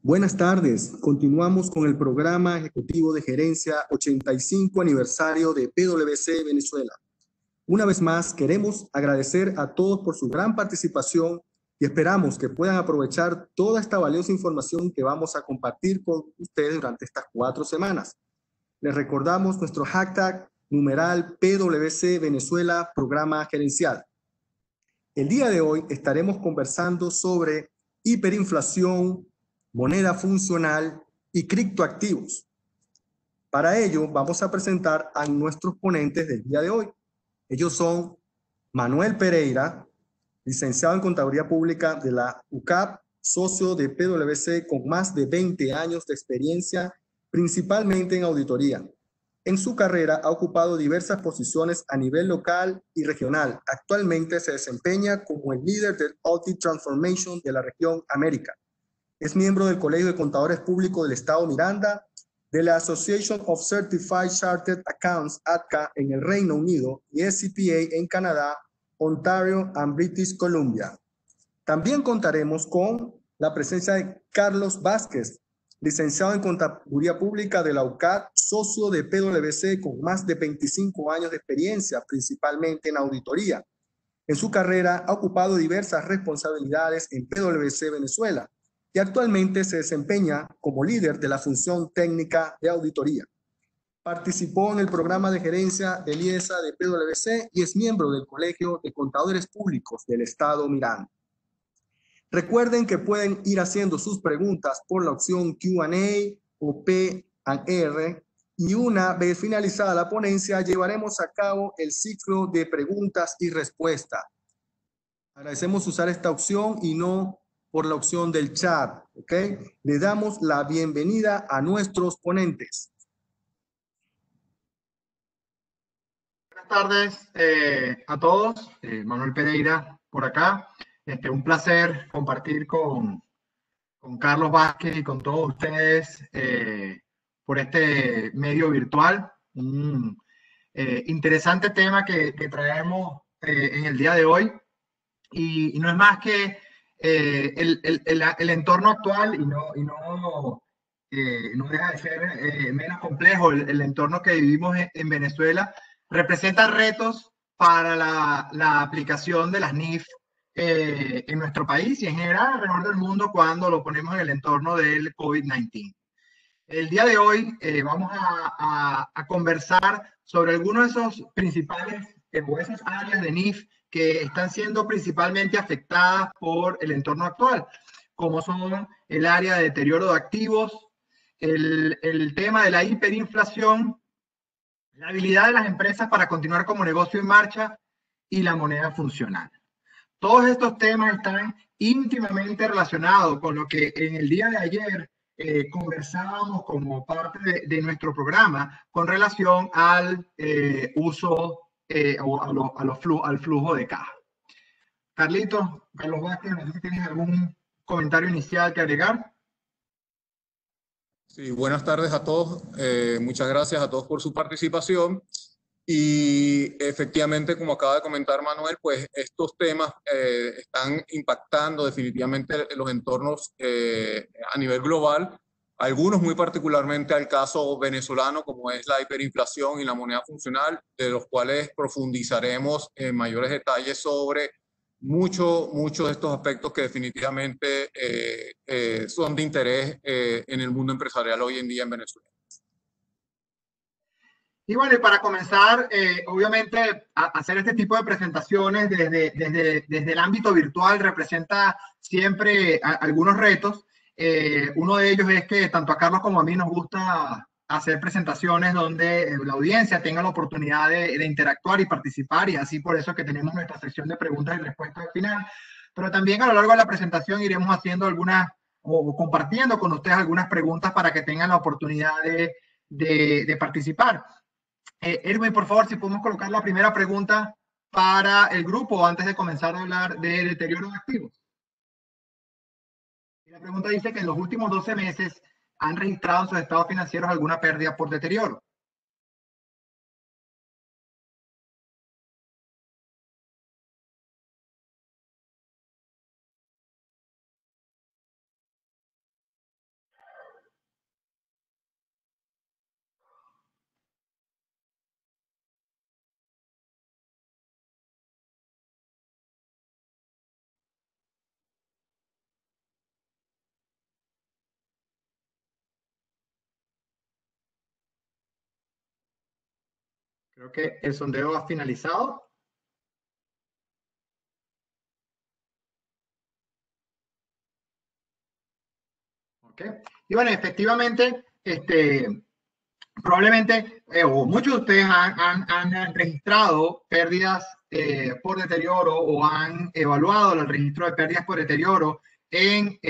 Buenas tardes. Continuamos con el programa ejecutivo de gerencia 85 aniversario de PwC Venezuela. Una vez más, queremos agradecer a todos por su gran participación y esperamos que puedan aprovechar toda esta valiosa información que vamos a compartir con ustedes durante estas 4 semanas. Les recordamos nuestro hashtag numeral PwC Venezuela Programa Gerencial. El día de hoy estaremos conversando sobre hiperinflación, moneda funcional y criptoactivos. Para ello, vamos a presentar a nuestros ponentes del día de hoy. Ellos son Manuel Pereira, licenciado en Contaduría Pública de la UCAP, socio de PwC con más de 20 años de experiencia, principalmente en auditoría. En su carrera ha ocupado diversas posiciones a nivel local y regional. Actualmente se desempeña como el líder del Audit Transformation de la región América. Es miembro del Colegio de Contadores Públicos del Estado Miranda, de la Association of Certified Chartered Accountants, ACA, en el Reino Unido, y SCPA en Canadá, Ontario y British Columbia. También contaremos con la presencia de Carlos Vázquez, licenciado en Contaduría Pública de la UCAD, socio de PwC con más de 25 años de experiencia, principalmente en auditoría. En su carrera ha ocupado diversas responsabilidades en PwC Venezuela y actualmente se desempeña como líder de la función técnica de auditoría. Participó en el programa de gerencia del IESA de PwC y es miembro del Colegio de Contadores Públicos del Estado Miranda. Recuerden que pueden ir haciendo sus preguntas por la opción Q&A o P&R y una vez finalizada la ponencia llevaremos a cabo el ciclo de preguntas y respuestas. Agradecemos usar esta opción y no por la opción del chat, ¿ok? Le damos la bienvenida a nuestros ponentes. Buenas tardes a todos. Manuel Pereira por acá. Un placer compartir con Carlos Vázquez y con todos ustedes por este medio virtual. Un interesante tema que traemos en el día de hoy. Y no es más que el entorno actual no deja de ser menos complejo. El entorno que vivimos en Venezuela representa retos para la aplicación de las NIF en nuestro país y en general alrededor del mundo cuando lo ponemos en el entorno del COVID-19. El día de hoy vamos a conversar sobre algunos de esos principales o esas áreas de NIF que están siendo principalmente afectadas por el entorno actual, como son el área de deterioro de activos, el tema de la hiperinflación, la habilidad de las empresas para continuar como negocio en marcha y la moneda funcional. Todos estos temas están íntimamente relacionados con lo que en el día de ayer conversábamos como parte de nuestro programa con relación al uso o al flujo de caja. Carlos Vázquez, no sé si tienes algún comentario inicial que agregar. Sí, buenas tardes a todos. Muchas gracias a todos por su participación. Y efectivamente, como acaba de comentar Manuel, pues estos temas están impactando definitivamente los entornos a nivel global, algunos muy particularmente al caso venezolano, como es la hiperinflación y la moneda funcional, de los cuales profundizaremos en mayores detalles sobre muchos de estos aspectos que definitivamente son de interés en el mundo empresarial hoy en día en Venezuela. Y bueno, y para comenzar, obviamente, hacer este tipo de presentaciones desde el ámbito virtual representa siempre algunos retos. Uno de ellos es que tanto a Carlos como a mí nos gusta hacer presentaciones donde la audiencia tenga la oportunidad de interactuar y participar, y así por eso que tenemos nuestra sección de preguntas y respuestas al final. Pero también a lo largo de la presentación iremos haciendo algunas o compartiendo con ustedes algunas preguntas para que tengan la oportunidad de participar. Erwin, por favor, si podemos colocar la primera pregunta para el grupo antes de comenzar a hablar de deterioro de activos. Y la pregunta dice que en los últimos 12 meses han registrado en sus estados financieros alguna pérdida por deterioro. Creo que el sondeo ha finalizado. ¿Okay? Y bueno, efectivamente, probablemente, o muchos de ustedes han registrado pérdidas por deterioro o han evaluado el registro de pérdidas por deterioro en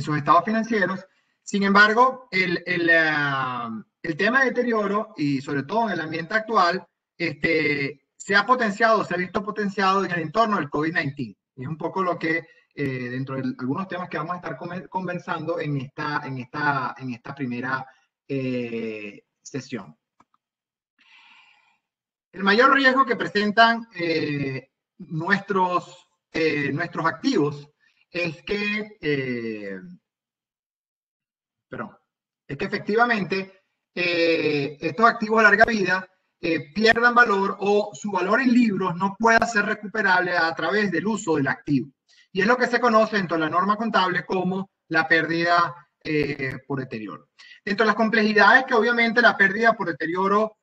sus estados financieros. Sin embargo, el tema de deterioro, y sobre todo en el ambiente actual, se ha potenciado, se ha visto potenciado en el entorno del COVID-19. Es un poco lo que dentro de algunos temas que vamos a estar conversando en esta primera sesión. El mayor riesgo que presentan nuestros activos es que efectivamente estos activos de larga vida pierdan valor o su valor en libros no pueda ser recuperable a través del uso del activo. Y es lo que se conoce dentro de la norma contable como la pérdida por deterioro. Dentro de las complejidades que obviamente la pérdida por deterioro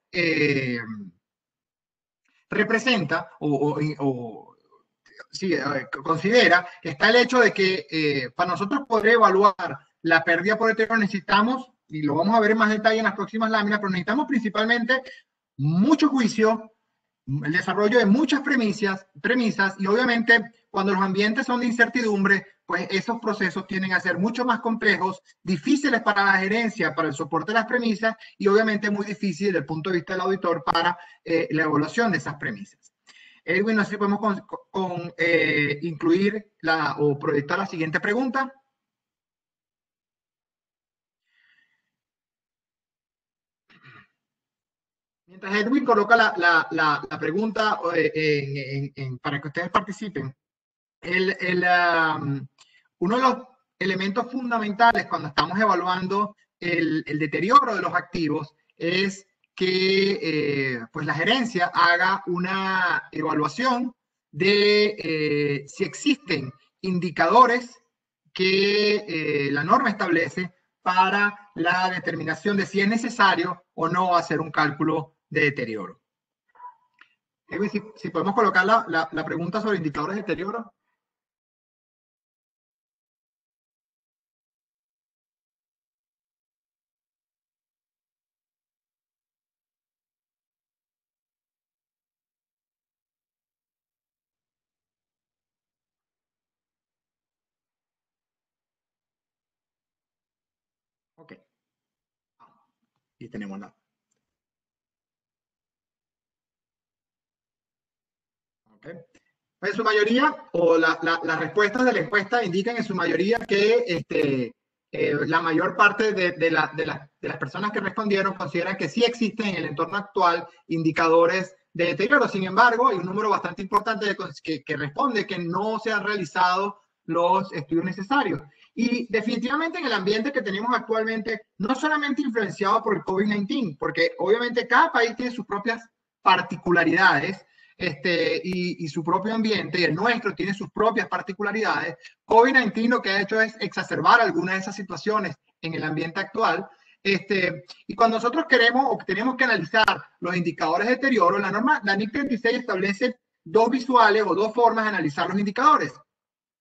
representa considera, está el hecho de que para nosotros poder evaluar la pérdida por deterioro necesitamos, y lo vamos a ver en más detalle en las próximas láminas, pero necesitamos principalmente mucho juicio, el desarrollo de muchas premisas y obviamente cuando los ambientes son de incertidumbre, pues esos procesos tienden a ser mucho más complejos, difíciles para la gerencia, para el soporte de las premisas y obviamente muy difícil desde el punto de vista del auditor para la evaluación de esas premisas. Edwin, no sé si podemos incluir o proyectar la siguiente pregunta. Mientras Edwin coloca la pregunta para que ustedes participen, uno de los elementos fundamentales cuando estamos evaluando el deterioro de los activos es que pues la gerencia haga una evaluación de si existen indicadores que la norma establece para la determinación de si es necesario o no hacer un cálculo de deterioro. Si podemos colocar la pregunta sobre indicadores de deterioro. Ok. Y tenemos la. Okay. En su mayoría, o las respuestas de la encuesta indican en su mayoría que la mayor parte de las personas que respondieron consideran que sí existen en el entorno actual indicadores de deterioro. Sin embargo, hay un número bastante importante que responde que no se han realizado los estudios necesarios. Y definitivamente en el ambiente que tenemos actualmente, no solamente influenciado por el COVID-19, porque obviamente cada país tiene sus propias particularidades, y su propio ambiente, y el nuestro tiene sus propias particularidades. COVID-19 lo que ha hecho es exacerbar algunas de esas situaciones en el ambiente actual. Y cuando nosotros queremos o tenemos que analizar los indicadores de deterioro, la norma, la NIC 36 establece dos visuales o dos formas de analizar los indicadores.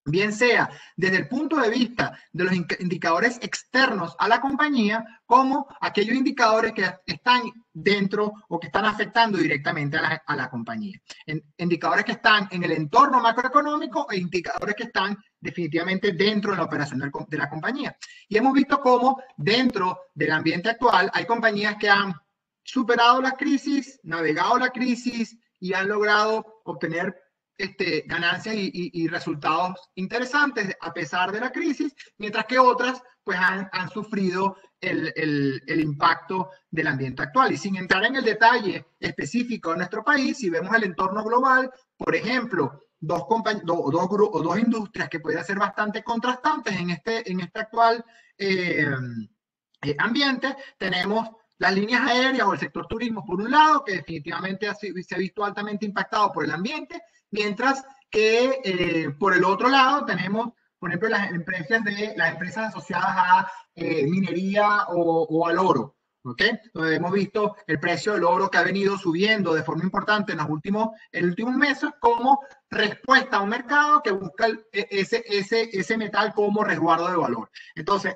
Bien sea desde el punto de vista de los indicadores externos a la compañía, como aquellos indicadores que están dentro o que están afectando directamente a la compañía. Indicadores que están en el entorno macroeconómico e indicadores que están definitivamente dentro de la operación de la compañía. Y hemos visto cómo dentro del ambiente actual hay compañías que han superado la crisis, navegado la crisis y han logrado obtener ganancias y resultados interesantes a pesar de la crisis, mientras que otras pues han sufrido el impacto del ambiente actual. Y sin entrar en el detalle específico de nuestro país, si vemos el entorno global, por ejemplo, dos industrias que podrían ser bastante contrastantes en este actual ambiente, tenemos las líneas aéreas o el sector turismo por un lado, que definitivamente se ha visto altamente impactado por el ambiente, mientras que por el otro lado tenemos, por ejemplo, las empresas asociadas a minería o al oro, ¿ok? Donde hemos visto el precio del oro que ha venido subiendo de forma importante en los últimos meses como respuesta a un mercado que busca ese metal como resguardo de valor. Entonces,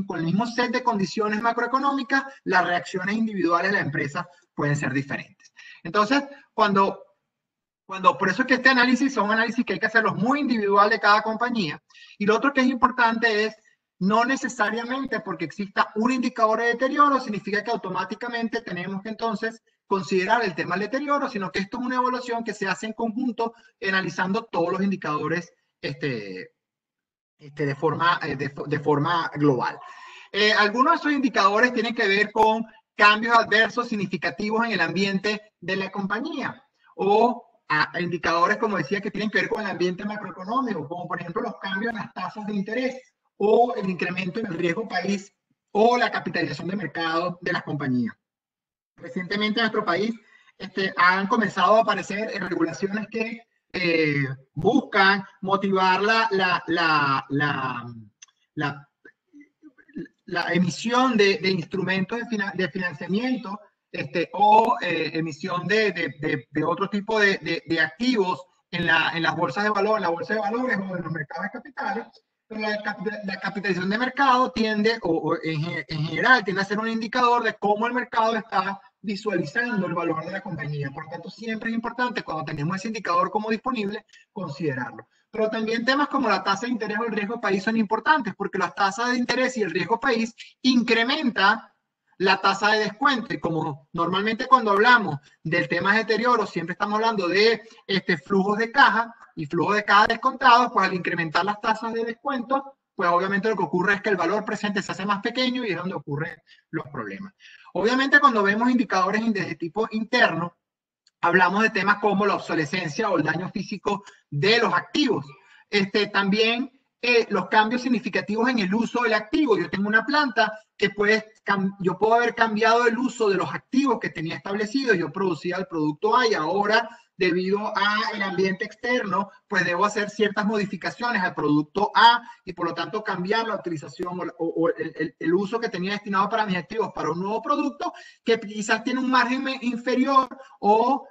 con el mismo set de condiciones macroeconómicas, las reacciones individuales de la empresa pueden ser diferentes. Entonces, por eso es que este análisis son análisis que hay que hacerlos muy individual de cada compañía. Y lo otro que es importante es, no necesariamente porque exista un indicador de deterioro, significa que automáticamente tenemos que entonces considerar el tema del deterioro, sino que esto es una evaluación que se hace en conjunto, analizando todos los indicadores de forma global. Algunos de esos indicadores tienen que ver con cambios adversos significativos en el ambiente de la compañía, o a indicadores, como decía, que tienen que ver con el ambiente macroeconómico, como por ejemplo los cambios en las tasas de interés, o el incremento en el riesgo país, o la capitalización de mercado de las compañías. Recientemente en nuestro país han comenzado a aparecer regulaciones que buscan motivar la emisión de instrumentos de financiamiento o emisión de otro tipo de activos en las bolsas de valor, en la bolsa de valores o en los mercados de capitales. Pero la capitalización de mercado tiende, o en general, tiende a ser un indicador de cómo el mercado está visualizando el valor de la compañía. Por lo tanto, siempre es importante, cuando tenemos ese indicador como disponible, considerarlo. Pero también temas como la tasa de interés o el riesgo país son importantes, porque las tasas de interés y el riesgo país incrementan la tasa de descuento. Y como normalmente cuando hablamos del tema de deterioro, siempre estamos hablando de flujos de caja y flujos de caja descontados, pues al incrementar las tasas de descuento, pues obviamente lo que ocurre es que el valor presente se hace más pequeño y es donde ocurren los problemas. Obviamente cuando vemos indicadores de tipo interno, hablamos de temas como la obsolescencia o el daño físico de los activos. También los cambios significativos en el uso del activo. Yo tengo una planta que yo puedo haber cambiado el uso de los activos que tenía establecido. Yo producía el producto A y ahora, debido al ambiente externo, pues debo hacer ciertas modificaciones al producto A y por lo tanto cambiar la utilización o el uso que tenía destinado para mis activos para un nuevo producto que quizás tiene un margen inferior o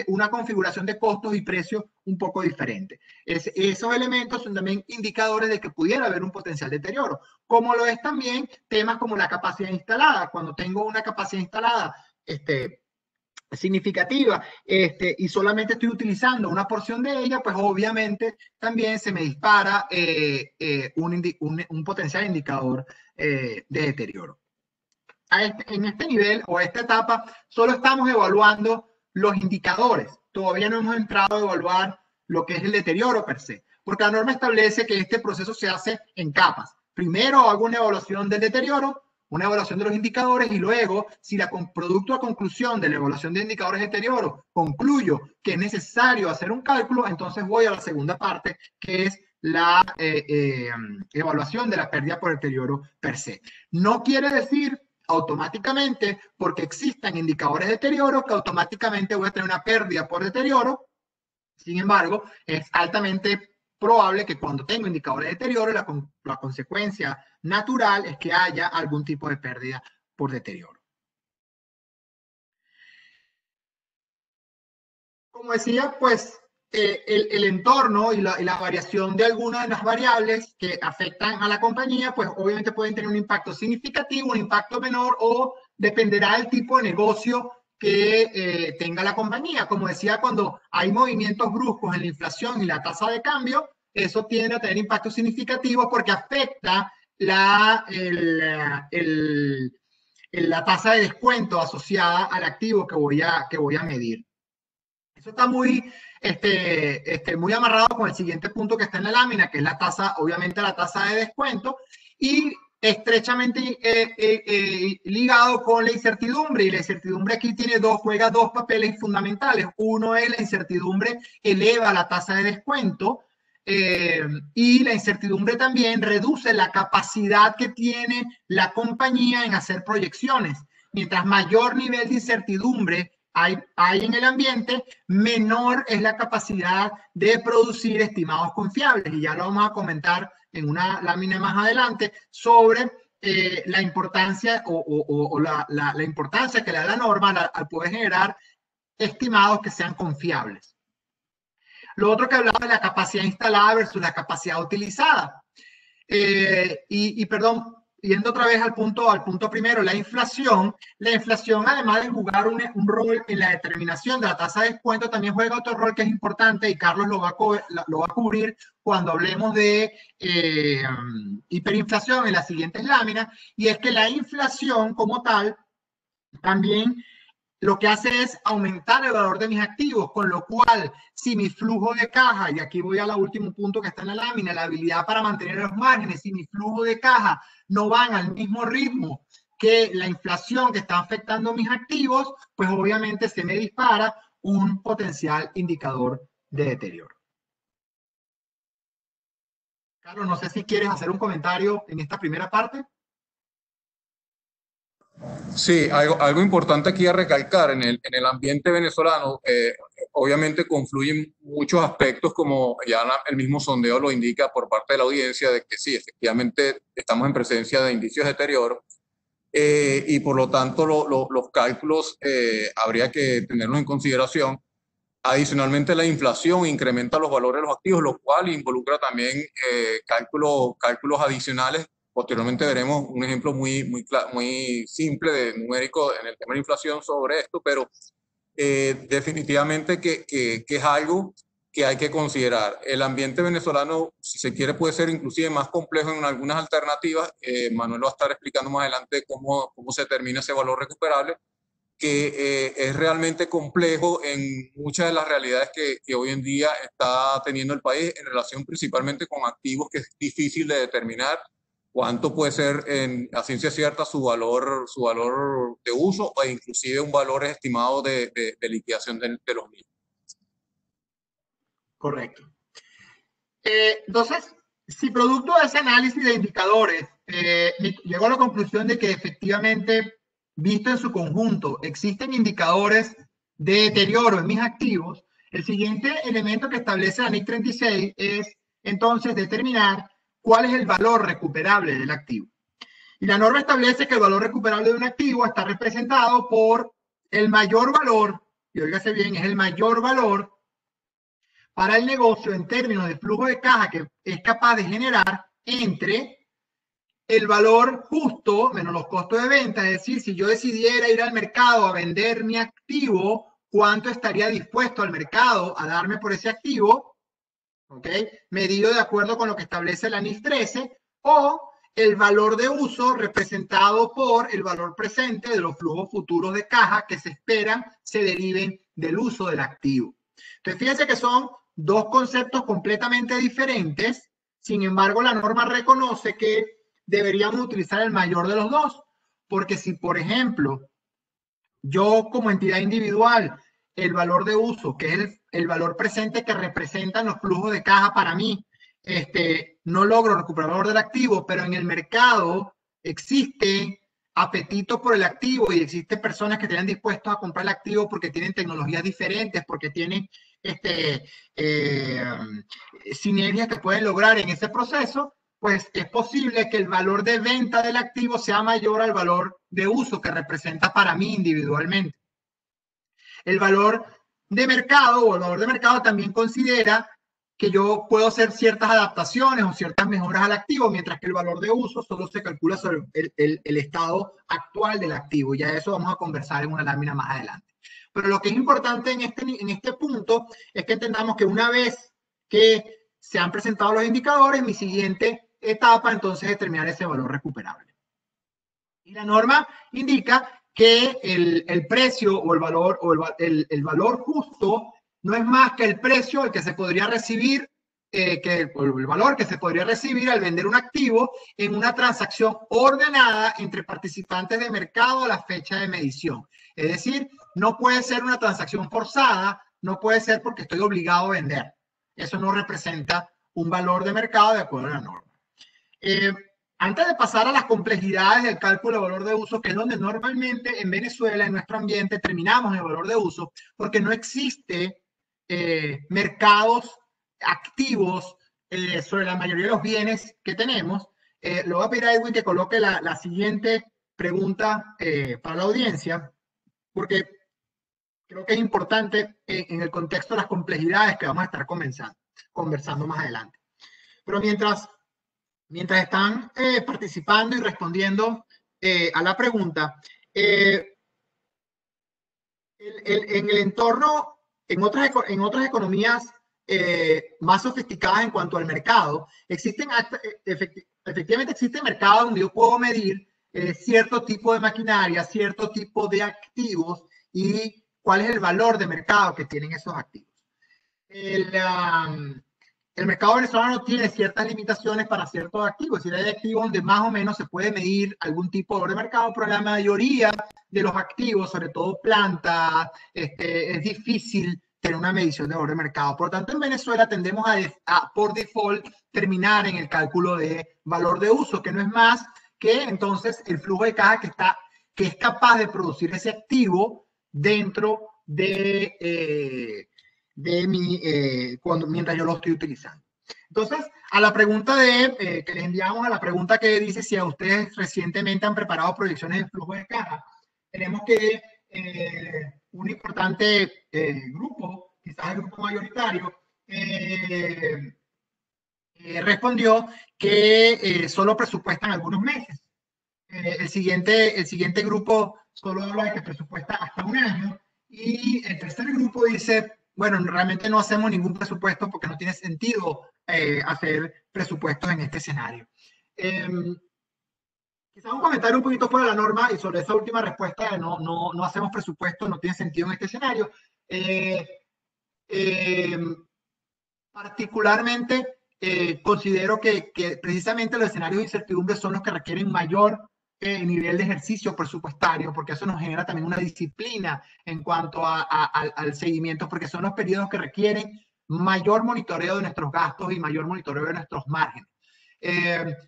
una configuración de costos y precios un poco diferente. Esos elementos son también indicadores de que pudiera haber un potencial deterioro, como lo es también temas como la capacidad instalada. Cuando tengo una capacidad instalada significativa y solamente estoy utilizando una porción de ella, pues obviamente también se me dispara un potencial indicador de deterioro. En este nivel o esta etapa solo estamos evaluando los indicadores. Todavía no hemos entrado a evaluar lo que es el deterioro per se, porque la norma establece que este proceso se hace en capas. Primero hago una evaluación del deterioro, una evaluación de los indicadores y luego, si producto a conclusión de la evaluación de indicadores de deterioro concluyo que es necesario hacer un cálculo, entonces voy a la segunda parte, que es la evaluación de la pérdida por deterioro per se. No quiere decir automáticamente, porque existan indicadores de deterioro, que automáticamente voy a tener una pérdida por deterioro. Sin embargo, es altamente probable que cuando tengo indicadores de deterioro, la consecuencia natural es que haya algún tipo de pérdida por deterioro. Como decía, pues el entorno y la variación de algunas de las variables que afectan a la compañía, pues obviamente pueden tener un impacto significativo, un impacto menor, o dependerá del tipo de negocio que tenga la compañía. Como decía, cuando hay movimientos bruscos en la inflación y la tasa de cambio, eso tiende a tener impactos significativos porque afecta la tasa de descuento asociada al activo que voy a medir. Eso está muy amarrado con el siguiente punto que está en la lámina, que es la tasa, obviamente la tasa de descuento, y estrechamente ligado con la incertidumbre. Y la incertidumbre aquí juega dos papeles fundamentales. Uno es la incertidumbre eleva la tasa de descuento, y la incertidumbre también reduce la capacidad que tiene la compañía en hacer proyecciones. Mientras mayor nivel de incertidumbre hay en el ambiente, menor es la capacidad de producir estimados confiables. Y ya lo vamos a comentar en una lámina más adelante sobre la importancia la importancia que le da la norma al poder generar estimados que sean confiables. Lo otro que hablaba de la capacidad instalada versus la capacidad utilizada. Perdón, yendo otra vez al punto primero, la inflación además de jugar un rol en la determinación de la tasa de descuento, también juega otro rol que es importante y Carlos lo va a cubrir cuando hablemos de hiperinflación en las siguientes láminas, y es que la inflación como tal también lo que hace es aumentar el valor de mis activos, con lo cual, si mi flujo de caja, y aquí voy al último punto que está en la lámina, la habilidad para mantener los márgenes, si mi flujo de caja no van al mismo ritmo que la inflación que está afectando mis activos, pues obviamente se me dispara un potencial indicador de deterioro. Carlos, no sé si quieres hacer un comentario en esta primera parte. Sí, algo importante aquí a recalcar, en el ambiente venezolano, obviamente confluyen muchos aspectos, como ya el mismo sondeo lo indica por parte de la audiencia, de que sí, efectivamente estamos en presencia de indicios de deterioro, y por lo tanto los cálculos habría que tenerlos en consideración. Adicionalmente, la inflación incrementa los valores de los activos, lo cual involucra también cálculos adicionales. Posteriormente veremos un ejemplo muy simple de numérico en el tema de inflación sobre esto, pero definitivamente que es algo que hay que considerar. El ambiente venezolano, si se quiere, puede ser inclusive más complejo en algunas alternativas. Manuel va a estar explicando más adelante cómo se determina ese valor recuperable, que es realmente complejo en muchas de las realidades que hoy en día está teniendo el país en relación principalmente con activos, que es difícil de determinar cuánto puede ser a ciencia cierta su valor de uso, o inclusive un valor estimado de liquidación de los mismos. Correcto. Entonces, si producto de ese análisis de indicadores llego a la conclusión de que efectivamente, visto en su conjunto, existen indicadores de deterioro en mis activos, el siguiente elemento que establece la NIC 36 es entonces determinar cuál es el valor recuperable del activo. Y la norma establece que el valor recuperable de un activo está representado por el mayor valor, y óigase bien, es el mayor valor para el negocio en términos de flujo de caja que es capaz de generar entre el valor justo menos los costos de venta. Es decir, si yo decidiera ir al mercado a vender mi activo, ¿cuánto estaría dispuesto al mercado a darme por ese activo? ¿Ok? Medido de acuerdo con lo que establece la NIF 13, o el valor de uso representado por el valor presente de los flujos futuros de caja que se esperan se deriven del uso del activo. Entonces, fíjense que son dos conceptos completamente diferentes. Sin embargo, la norma reconoce que deberíamos utilizar el mayor de los dos, porque si, por ejemplo, yo como entidad individual, el valor de uso, que es el valor presente que representan los flujos de caja para mí, no logro recuperar el valor del activo, pero en el mercado existe apetito por el activo y existen personas que están dispuestos a comprar el activo porque tienen tecnologías diferentes, porque tienen sinergias que pueden lograr en ese proceso, pues es posible que el valor de venta del activo sea mayor al valor de uso que representa para mí individualmente. El valor de mercado o el valor de mercado también considera que yo puedo hacer ciertas adaptaciones o ciertas mejoras al activo, mientras que el valor de uso solo se calcula sobre el estado actual del activo. Ya eso vamos a conversar en una lámina más adelante. Pero lo que es importante en este punto es que entendamos que una vez que se han presentado los indicadores, mi siguiente etapa entonces es determinar ese valor recuperable. Y la norma indica que el precio o el valor justo no es más que el precio al que se podría recibir, el valor que se podría recibir al vender un activo en una transacción ordenada entre participantes de mercado a la fecha de medición. Es decir, no puede ser una transacción forzada, no puede ser porque estoy obligado a vender. Eso no representa un valor de mercado de acuerdo a la norma. Antes de pasar a las complejidades del cálculo de valor de uso, que es donde normalmente en Venezuela, en nuestro ambiente, terminamos el valor de uso, porque no existe mercados activos sobre la mayoría de los bienes que tenemos, Le voy a pedir a Edwin que coloque la siguiente pregunta para la audiencia, porque creo que es importante en el contexto de las complejidades que vamos a estar conversando más adelante. Pero mientras están participando y respondiendo a la pregunta, en el entorno, en otras economías más sofisticadas en cuanto al mercado, efectivamente existen mercados donde yo puedo medir cierto tipo de maquinaria, cierto tipo de activos y cuál es el valor de mercado que tienen esos activos. El mercado venezolano tiene ciertas limitaciones para ciertos activos, es decir, hay activos donde más o menos se puede medir algún tipo de valor de mercado, pero la mayoría de los activos, sobre todo plantas, es difícil tener una medición de valor de mercado. Por lo tanto, en Venezuela tendemos a por default, terminar en el cálculo de valor de uso, que no es más que entonces el flujo de caja que es capaz de producir ese activo dentro de mientras yo lo estoy utilizando. Entonces, a la pregunta que les enviamos, a la pregunta que dice si a ustedes recientemente han preparado proyecciones de flujo de caja, tenemos que un importante grupo, quizás el grupo mayoritario, respondió que solo presupuestan algunos meses. El siguiente grupo solo habla de que presupuesta hasta un año, y el tercer grupo dice, bueno, realmente no hacemos ningún presupuesto porque no tiene sentido hacer presupuestos en este escenario. Quizás un comentario un poquito fuera de la norma y sobre esa última respuesta de no hacemos presupuesto, no tiene sentido en este escenario. Particularmente considero que precisamente los escenarios de incertidumbre son los que requieren mayor nivel de ejercicio presupuestario, porque eso nos genera también una disciplina en cuanto al seguimiento, porque son los periodos que requieren mayor monitoreo de nuestros gastos y mayor monitoreo de nuestros márgenes.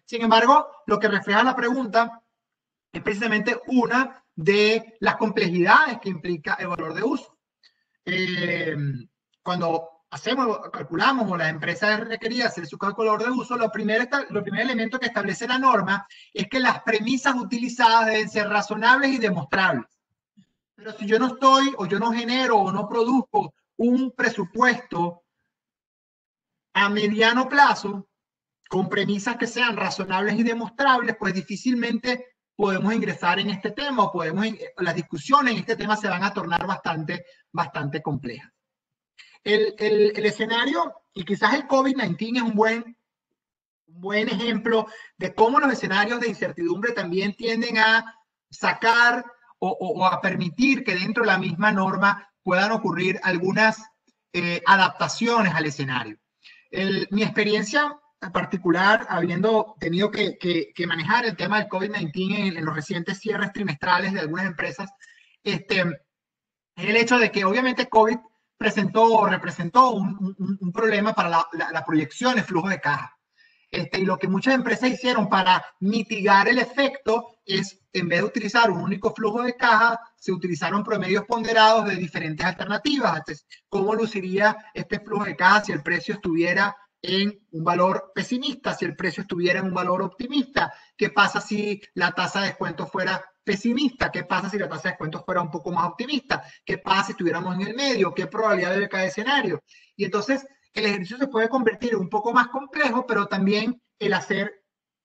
Sin embargo, lo que refleja la pregunta es precisamente una de las complejidades que implica el valor de uso. Cuando calculamos o la empresa requería hacer su cálculo de uso, lo primer elemento que establece la norma es que las premisas utilizadas deben ser razonables y demostrables. Pero si yo no estoy, o yo no genero, o no produzco un presupuesto a mediano plazo con premisas que sean razonables y demostrables, pues difícilmente podemos ingresar en este tema, o las discusiones en este tema se van a tornar bastante complejas. El escenario, y quizás el COVID-19 es un buen ejemplo de cómo los escenarios de incertidumbre también tienden a sacar o a permitir que dentro de la misma norma puedan ocurrir algunas adaptaciones al escenario. Mi experiencia en particular, habiendo tenido que manejar el tema del COVID-19 en los recientes cierres trimestrales de algunas empresas, es el hecho de que obviamente COVID representó un problema para la proyección de flujo de caja. Y lo que muchas empresas hicieron para mitigar el efecto es, en vez de utilizar un único flujo de caja, se utilizaron promedios ponderados de diferentes alternativas. Entonces, ¿cómo luciría este flujo de caja si el precio estuviera en un valor pesimista, si el precio estuviera en un valor optimista? ¿Qué pasa si la tasa de descuento fuera pesimista? ¿Qué pasa si la tasa de descuento fuera un poco más optimista? ¿Qué pasa si estuviéramos en el medio? ¿Qué probabilidad de cada escenario? Y entonces el ejercicio se puede convertir en un poco más complejo, pero también el hacer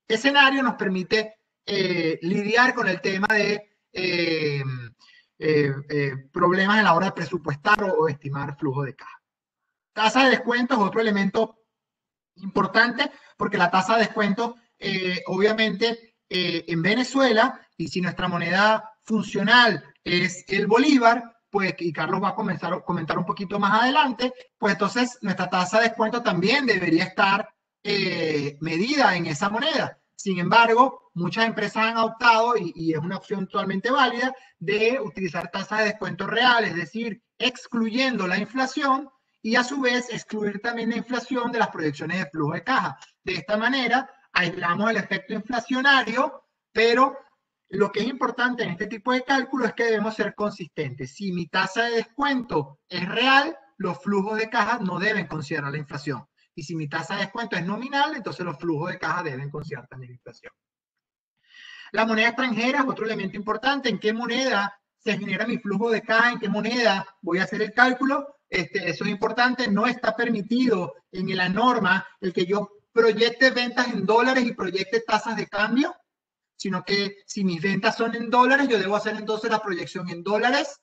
escenario nos permite lidiar con el tema de problemas a la hora de presupuestar o estimar flujo de caja. Tasa de descuento es otro elemento importante, porque la tasa de descuento, obviamente, en Venezuela, y si nuestra moneda funcional es el bolívar, pues, y Carlos va a comentar un poquito más adelante, pues entonces nuestra tasa de descuento también debería estar medida en esa moneda. Sin embargo, muchas empresas han optado, y es una opción totalmente válida, de utilizar tasas de descuento real, es decir, excluyendo la inflación, y a su vez excluir también la inflación de las proyecciones de flujo de caja. De esta manera aislamos el efecto inflacionario, pero lo que es importante en este tipo de cálculo es que debemos ser consistentes. Si mi tasa de descuento es real, los flujos de caja no deben considerar la inflación. y si mi tasa de descuento es nominal, entonces los flujos de caja deben conciliar también la inflación. La moneda extranjera es otro elemento importante. ¿En qué moneda se genera mi flujo de caja? ¿En qué moneda voy a hacer el cálculo? Eso es importante. No está permitido en la norma el que yo proyecte ventas en dólares y proyecte tasas de cambio, sino que si mis ventas son en dólares, yo debo hacer entonces la proyección en dólares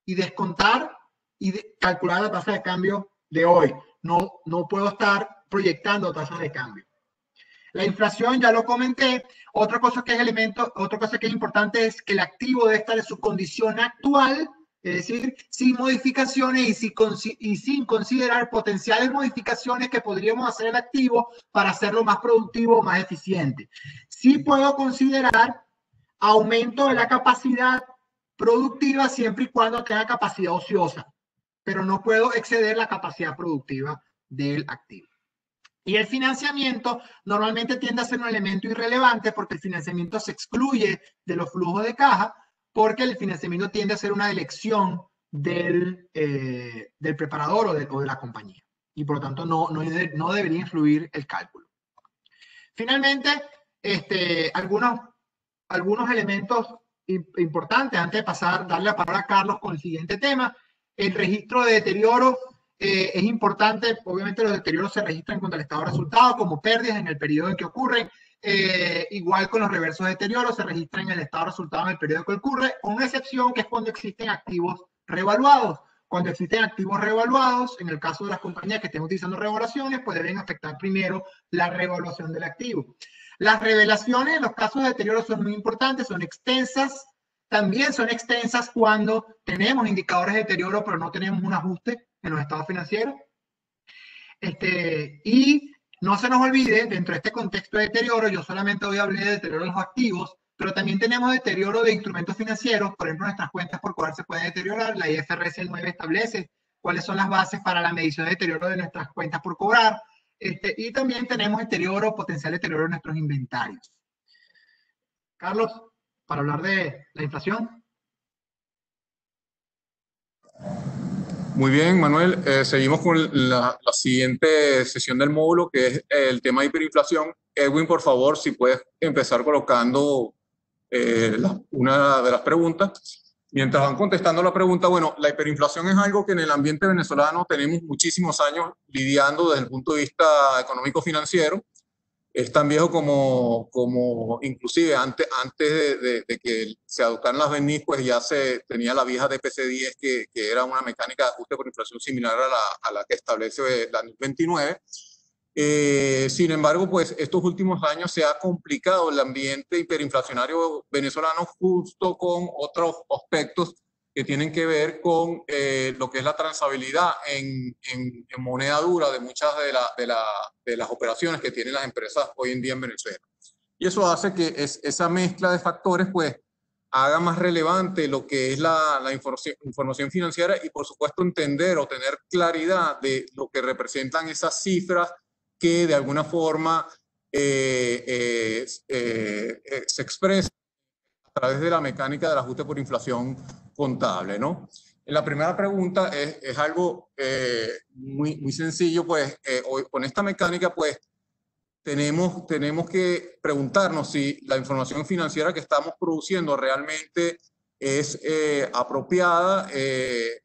y descontar y calcular la tasa de cambio de hoy. No puedo estar proyectando tasas de cambio. La inflación, ya lo comenté. Otra cosa que es importante es que el activo debe estar en su condición actual, es decir, sin modificaciones y sin considerar potenciales modificaciones que podríamos hacer al activo para hacerlo más productivo o más eficiente. Sí puedo considerar aumento de la capacidad productiva siempre y cuando tenga capacidad ociosa, pero no puedo exceder la capacidad productiva del activo. Y el financiamiento normalmente tiende a ser un elemento irrelevante porque el financiamiento se excluye de los flujos de caja, porque el financiamiento tiende a ser una elección del preparador o de la compañía. Y por lo tanto no debería influir el cálculo. Finalmente, algunos elementos importantes antes de darle la palabra a Carlos con el siguiente tema. El registro de deterioro. Es importante, obviamente los deterioros se registran contra el estado de resultados como pérdidas en el periodo en que ocurren. Igual con los reversos de deterioro se registran en el estado de resultados en el periodo que ocurre, con una excepción que es cuando existen activos revaluados. Cuando existen activos revaluados, en el caso de las compañías que estén utilizando revaluaciones, pues deben afectar primero la revaluación del activo. Las revelaciones en los casos de deterioro son muy importantes, son extensas. También son extensas cuando tenemos indicadores de deterioro, pero no tenemos un ajuste en los estados financieros. Y no se nos olvide, dentro de este contexto de deterioro, yo solamente hoy hablé de deterioro de los activos, pero también tenemos deterioro de instrumentos financieros. Por ejemplo, nuestras cuentas por cobrar se pueden deteriorar. La IFRS 9 establece cuáles son las bases para la medición de deterioro de nuestras cuentas por cobrar. Y también tenemos potencial deterioro de nuestros inventarios. Carlos, para hablar de la inflación. Muy bien, Manuel. Seguimos con la siguiente sesión del módulo, que es el tema de hiperinflación. Edwin, por favor, si puedes empezar colocando una de las preguntas. Mientras van contestando la pregunta, bueno, la hiperinflación es algo que en el ambiente venezolano tenemos muchísimos años lidiando desde el punto de vista económico-financiero. Es tan viejo como inclusive antes de que se adoptaran las BENIS, pues ya se tenía la vieja DPC-10, que era una mecánica de ajuste por inflación similar a la que establece la NIF 29. Sin embargo, pues estos últimos años se ha complicado el ambiente hiperinflacionario venezolano justo con otros aspectos que tienen que ver con lo que es la transabilidad en moneda dura de muchas de las operaciones que tienen las empresas hoy en día en Venezuela. Y eso hace que esa mezcla de factores pues haga más relevante lo que es la información financiera y por supuesto entender o tener claridad de lo que representan esas cifras que de alguna forma se expresan a través de la mecánica del ajuste por inflación contable, ¿no? La primera pregunta es algo muy sencillo, pues con esta mecánica pues tenemos que preguntarnos si la información financiera que estamos produciendo realmente es apropiada,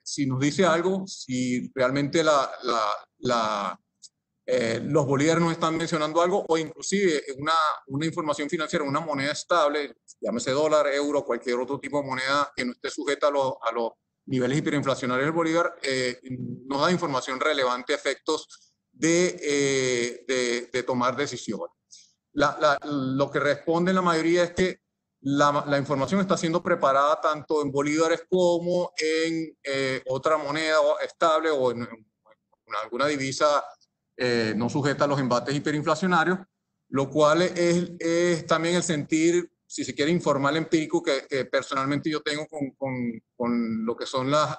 si nos dice algo, si realmente los bolívares nos están mencionando algo, o inclusive una información financiera, una moneda estable, llámese dólar, euro, cualquier otro tipo de moneda que no esté sujeta a los niveles hiperinflacionarios del bolívar, nos da información relevante a efectos de tomar decisiones. Lo que responde la mayoría es que la información está siendo preparada tanto en bolívares como en otra moneda estable o en alguna divisa no sujeta a los embates hiperinflacionarios, lo cual es también el sentir, si se quiere, informal empírico que personalmente yo tengo con lo que son las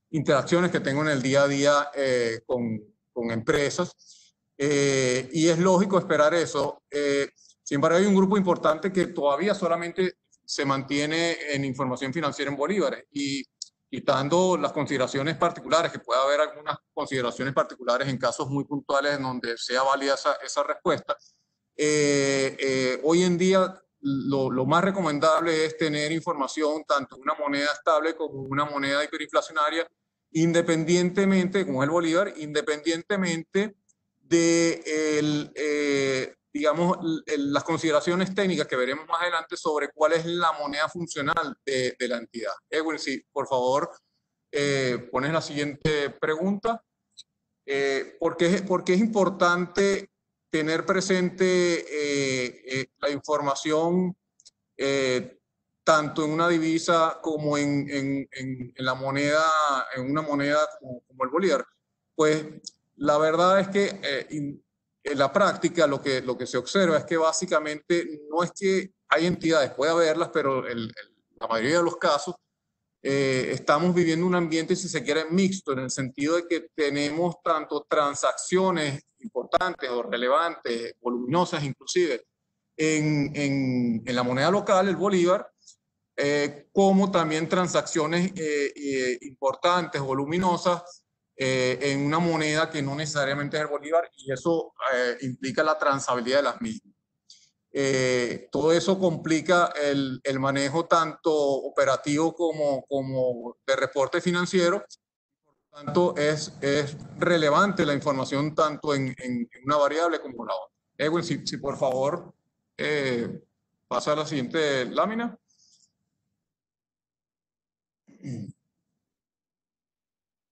interacciones que tengo en el día a día con empresas. Y es lógico esperar eso. Sin embargo, hay un grupo importante que todavía solamente se mantiene en información financiera en bolívares. Y quitando las consideraciones particulares, que puede haber algunas consideraciones particulares en casos muy puntuales en donde sea válida esa respuesta, hoy en día lo más recomendable es tener información tanto en una moneda estable como en una moneda hiperinflacionaria, independientemente, como es el bolívar, independientemente de digamos, las consideraciones técnicas que veremos más adelante sobre cuál es la moneda funcional de la entidad. Edwin, si por favor pones la siguiente pregunta. ¿Por qué es importante tener presente la información tanto en una divisa como en la moneda, en una moneda como el bolívar? Pues la verdad es que en la práctica lo que se observa es que básicamente no es que hay entidades, puede haberlas, pero la mayoría de los casos estamos viviendo un ambiente, si se quiere, mixto, en el sentido de que tenemos tanto transacciones importantes o relevantes, voluminosas inclusive, en la moneda local, el bolívar, como también transacciones importantes, voluminosas, en una moneda que no necesariamente es el bolívar, y eso implica la transabilidad de las mismas. Todo eso complica el manejo tanto operativo como de reporte financiero. Por tanto, es relevante la información tanto en una variable como en la otra. Edwin, si por favor pasa a la siguiente lámina.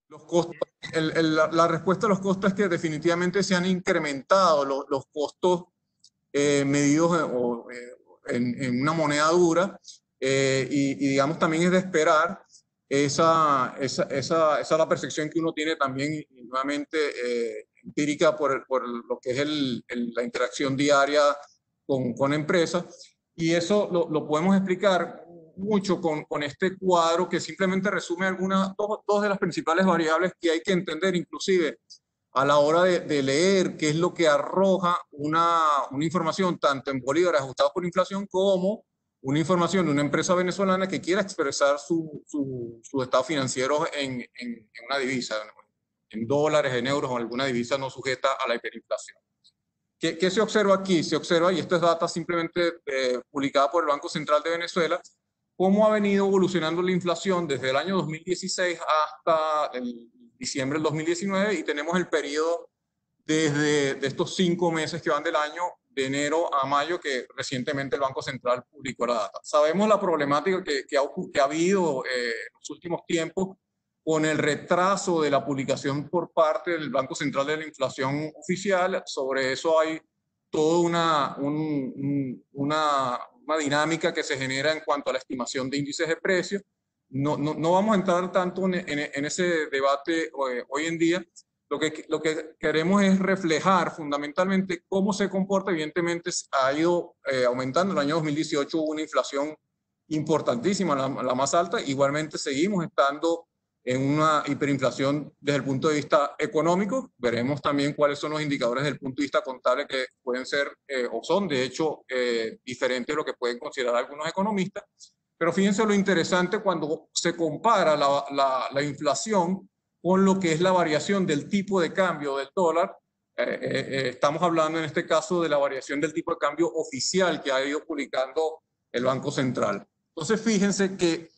Los costos, la respuesta a los costos es que definitivamente se han incrementado los costos medidos en una moneda dura, y digamos también es de esperar esa es la percepción que uno tiene también, y nuevamente empírica por lo que es la interacción diaria con empresas, y eso lo podemos explicar mucho con este cuadro que simplemente resume dos de las principales variables que hay que entender inclusive a la hora de leer qué es lo que arroja una información tanto en bolívares ajustados por inflación como una información de una empresa venezolana que quiera expresar su estado financiero en una divisa, en dólares, en euros o alguna divisa no sujeta a la hiperinflación. ¿Qué se observa aquí? Se observa, y esto es data simplemente publicada por el Banco Central de Venezuela, cómo ha venido evolucionando la inflación desde el año 2016 hasta el diciembre del 2019, y tenemos el periodo de estos 5 meses que van del año de enero a mayo, que recientemente el Banco Central publicó la data. Sabemos la problemática que ha habido en los últimos tiempos con el retraso de la publicación por parte del Banco Central de la inflación oficial. Sobre eso hay toda una dinámica que se genera en cuanto a la estimación de índices de precios. No vamos a entrar tanto en ese debate hoy en día. Lo que queremos es reflejar fundamentalmente cómo se comporta. Evidentemente ha ido aumentando. En el año 2018 hubo una inflación importantísima, la más alta. Igualmente seguimos estando en una hiperinflación desde el punto de vista económico. Veremos también cuáles son los indicadores desde el punto de vista contable que pueden ser o son de hecho diferentes de lo que pueden considerar algunos economistas. Pero fíjense lo interesante cuando se compara la inflación con lo que es la variación del tipo de cambio del dólar. Estamos hablando en este caso de la variación del tipo de cambio oficial que ha ido publicando el Banco Central. Entonces fíjense que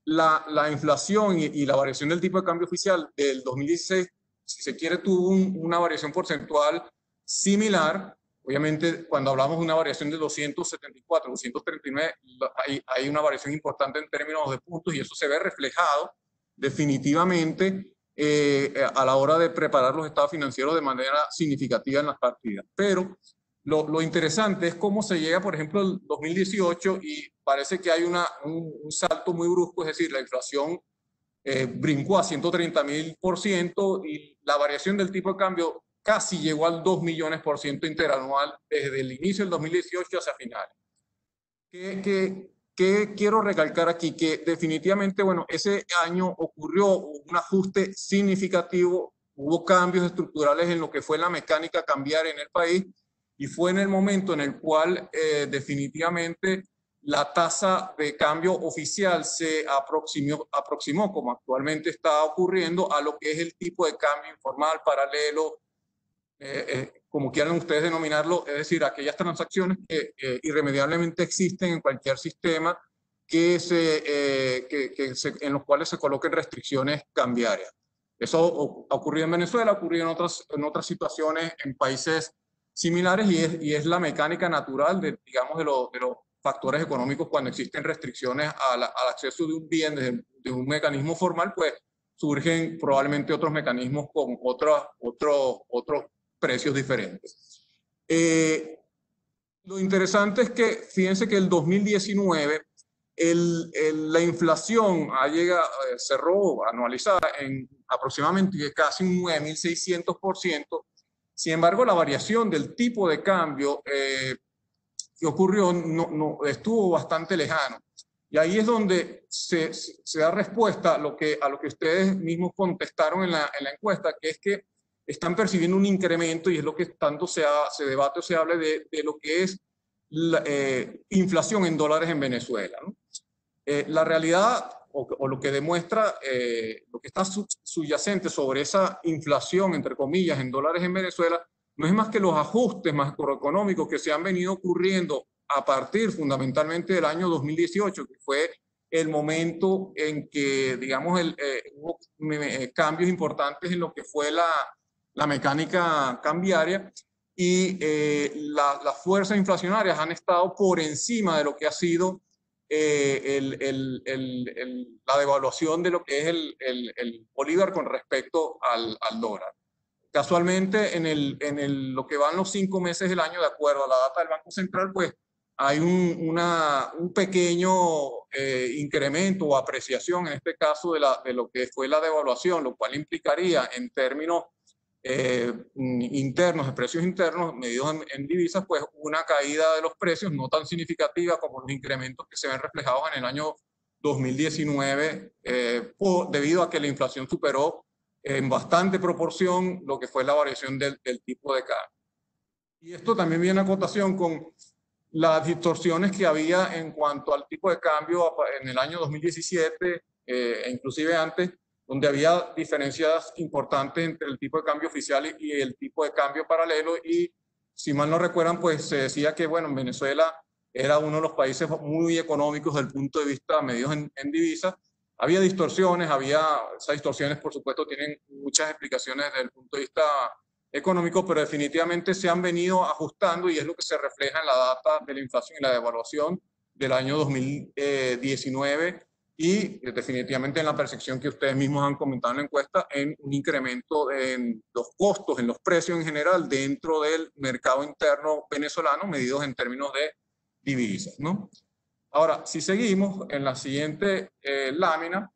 la inflación y la variación del tipo de cambio oficial del 2016, si se quiere, tuvo una variación porcentual similar. Obviamente, cuando hablamos de una variación de 274, 239, hay una variación importante en términos de puntos, y eso se ve reflejado definitivamente a la hora de preparar los estados financieros de manera significativa en las partidas. Pero lo interesante es cómo se llega, por ejemplo, al 2018, y parece que hay un salto muy brusco, es decir, la inflación brincó a 130.000%, y la variación del tipo de cambio casi llegó al 2 millones por ciento interanual desde el inicio del 2018 hacia finales. ¿Qué quiero recalcar aquí? Que definitivamente, bueno, ese año ocurrió un ajuste significativo, hubo cambios estructurales en lo que fue la mecánica cambiaria en el país, y fue en el momento en el cual definitivamente la tasa de cambio oficial se aproximó, como actualmente está ocurriendo, a lo que es el tipo de cambio informal, paralelo, como quieran ustedes denominarlo, es decir, aquellas transacciones que irremediablemente existen en cualquier sistema en los cuales se coloquen restricciones cambiarias. Eso ha ocurrido en Venezuela, ha ocurrido en otras situaciones en países similares y es la mecánica natural de, digamos, de los factores económicos cuando existen restricciones al acceso de un bien de un mecanismo formal, pues surgen probablemente otros mecanismos con otros precios diferentes. Lo interesante es que, fíjense que el 2019 la inflación cerró anualizada en aproximadamente casi un 9.600%. Sin embargo, la variación del tipo de cambio que ocurrió no estuvo bastante lejano. Y ahí es donde se da respuesta a lo que ustedes mismos contestaron en la encuesta, que es que están percibiendo un incremento, y es lo que tanto se debate o se habla de lo que es la inflación en dólares en Venezuela, ¿no? La realidad o lo que demuestra, lo que está subyacente sobre esa inflación, entre comillas, en dólares en Venezuela, no es más que los ajustes macroeconómicos que se han venido ocurriendo a partir fundamentalmente del año 2018, que fue el momento en que, digamos, hubo cambios importantes en lo que fue la mecánica cambiaria, y las fuerzas inflacionarias han estado por encima de lo que ha sido la devaluación de lo que es el bolívar con respecto al dólar. Casualmente, en lo que van los 5 meses del año, de acuerdo a la data del Banco Central, pues hay un pequeño incremento o apreciación, en este caso, de lo que fue la devaluación, lo cual implicaría en términos internos, de precios internos, medidos en divisas, pues una caída de los precios no tan significativa como los incrementos que se ven reflejados en el año 2019, debido a que la inflación superó en bastante proporción lo que fue la variación del tipo de cambio. Y esto también viene a cotación con las distorsiones que había en cuanto al tipo de cambio en el año 2017 e inclusive antes, donde había diferencias importantes entre el tipo de cambio oficial y el tipo de cambio paralelo. Y si mal no recuerdan, pues se decía que, bueno, en Venezuela era uno de los países muy económicos desde el punto de vista medidos en divisas. Había distorsiones, esas distorsiones, por supuesto, tienen muchas explicaciones desde el punto de vista económico, pero definitivamente se han venido ajustando, y es lo que se refleja en la data de la inflación y la devaluación del año 2019, y definitivamente en la percepción que ustedes mismos han comentado en la encuesta, en un incremento en los costos, en los precios en general dentro del mercado interno venezolano, medidos en términos de divisas, ¿no? Ahora, si seguimos en la siguiente lámina,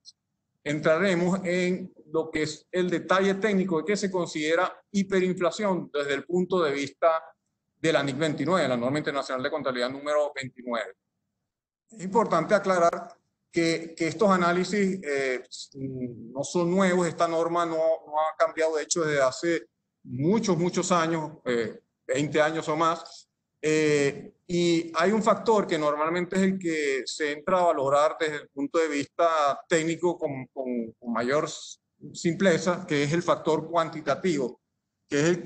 entraremos en lo que es el detalle técnico de qué se considera hiperinflación desde el punto de vista de la NIC 29, la Norma Internacional de Contabilidad número 29. Es importante aclarar que estos análisis no son nuevos. Esta norma no ha cambiado, de hecho, desde hace muchos años, 20 años o más. Y hay un factor que normalmente es el que se entra a valorar desde el punto de vista técnico con mayor simpleza, que es el factor cuantitativo, que es el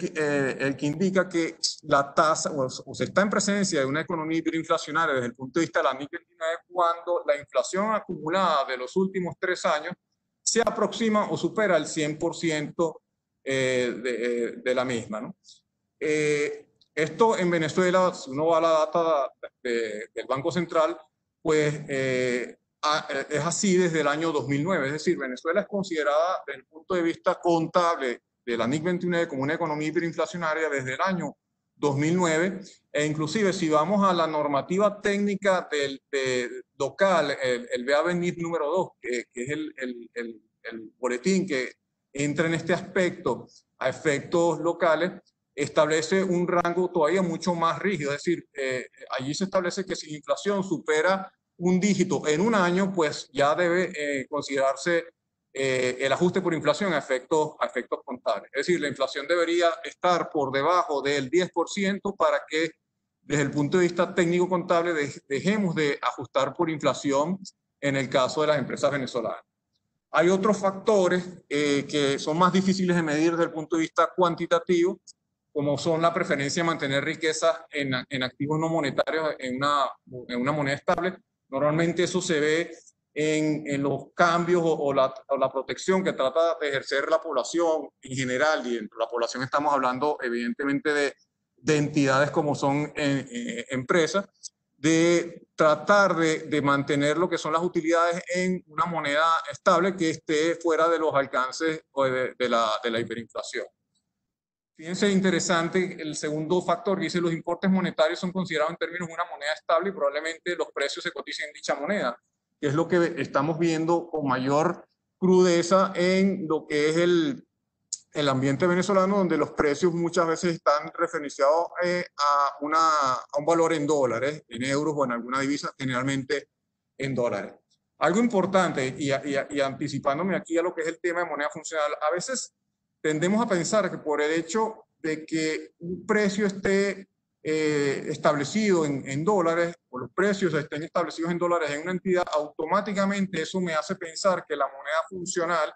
que indica que la tasa, o se está en presencia de una economía hiperinflacionaria desde el punto de vista de la NIC 29 cuando la inflación acumulada de los últimos 3 años se aproxima o supera el 100% de la misma, ¿no? Esto en Venezuela, si uno va a la data del Banco Central, pues es así desde el año 2009. Es decir, Venezuela es considerada desde el punto de vista contable de la NIC 29 como una economía hiperinflacionaria desde el año 2009, e inclusive si vamos a la normativa técnica del local, el BABNIF número 2, que es el boletín que entra en este aspecto a efectos locales, establece un rango todavía mucho más rígido. Es decir, allí se establece que si la inflación supera un dígito en un año, pues ya debe considerarse el ajuste por inflación a efectos contables. Es decir, la inflación debería estar por debajo del 10% para que desde el punto de vista técnico-contable, dejemos de ajustar por inflación en el caso de las empresas venezolanas. Hay otros factores que son más difíciles de medir desde el punto de vista cuantitativo, como son la preferencia de mantener riqueza en activos no monetarios en una moneda estable. Normalmente eso se ve en los cambios o la protección que trata de ejercer la población en general, y dentro de la población estamos hablando evidentemente de entidades como son empresas, de tratar de mantener lo que son las utilidades en una moneda estable que esté fuera de los alcances de la hiperinflación. Fíjense, interesante, el segundo factor dice: los importes monetarios son considerados en términos de una moneda estable y probablemente los precios se coticen en dicha moneda, que es lo que estamos viendo con mayor crudeza en lo que es el ambiente venezolano, donde los precios muchas veces están referenciados a un valor en dólares, en euros o en alguna divisa, generalmente en dólares. Algo importante, y anticipándome aquí a lo que es el tema de moneda funcional, a veces tendemos a pensar que por el hecho de que un precio esté establecido en dólares, o los precios estén establecidos en dólares en una entidad, automáticamente eso me hace pensar que la moneda funcional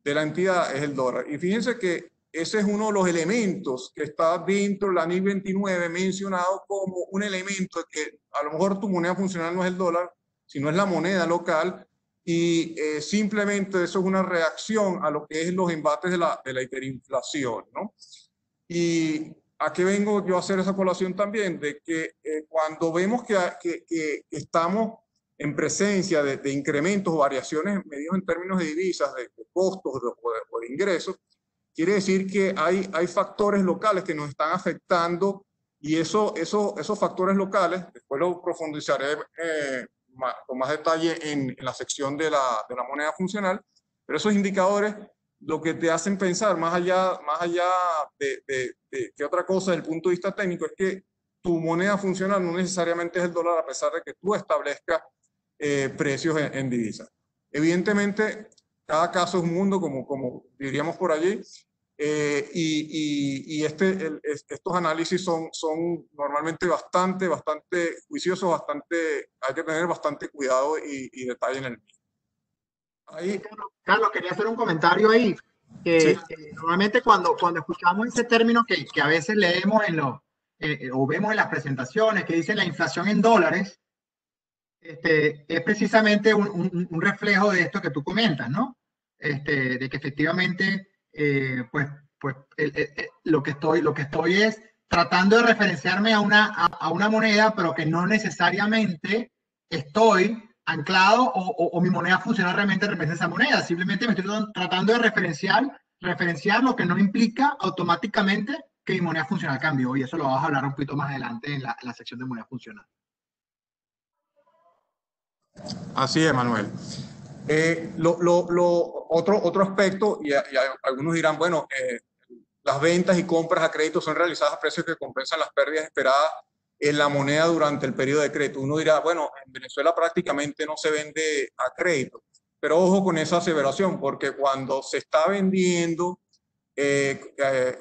de la entidad es el dólar. Y fíjense que ese es uno de los elementos que está dentro de la NIC 29 mencionado como un elemento de que a lo mejor tu moneda funcional no es el dólar, sino es la moneda local, y simplemente eso es una reacción a lo que es los embates de la hiperinflación, ¿no? Y ¿a qué vengo yo a hacer esa colación también? De que cuando vemos que estamos en presencia de incrementos o variaciones medidos en términos de divisas, de costos o de ingresos, quiere decir que hay factores locales que nos están afectando, y esos factores locales, después lo profundizaré con más detalle en la sección de la moneda funcional, pero esos indicadores lo que te hacen pensar, más allá de que otra cosa desde el punto de vista técnico, es que tu moneda funcional no necesariamente es el dólar, a pesar de que tú establezcas precios en divisas. Evidentemente, cada caso es un mundo, como diríamos por allí, y estos análisis son normalmente bastante juiciosos, hay que tener bastante cuidado y detalle en el mismo. Ahí, Carlos, quería hacer un comentario ahí. Sí. Normalmente cuando escuchamos ese término que a veces leemos o vemos en las presentaciones que dice la inflación en dólares, es precisamente un reflejo de esto que tú comentas, ¿no? De que efectivamente, lo que estoy es tratando de referenciarme a una moneda, pero que no necesariamente estoy anclado o mi moneda funcional realmente representa esa moneda. Simplemente me estoy tratando de referenciar lo que no implica automáticamente que mi moneda funcional cambió. Y eso lo vamos a hablar un poquito más adelante en la sección de moneda funcional. Así es, Manuel. Otro aspecto, y algunos dirán, bueno, las ventas y compras a crédito son realizadas a precios que compensan las pérdidas esperadas en la moneda durante el periodo de crédito. Uno dirá, bueno, en Venezuela prácticamente no se vende a crédito, pero ojo con esa aseveración, porque cuando se está vendiendo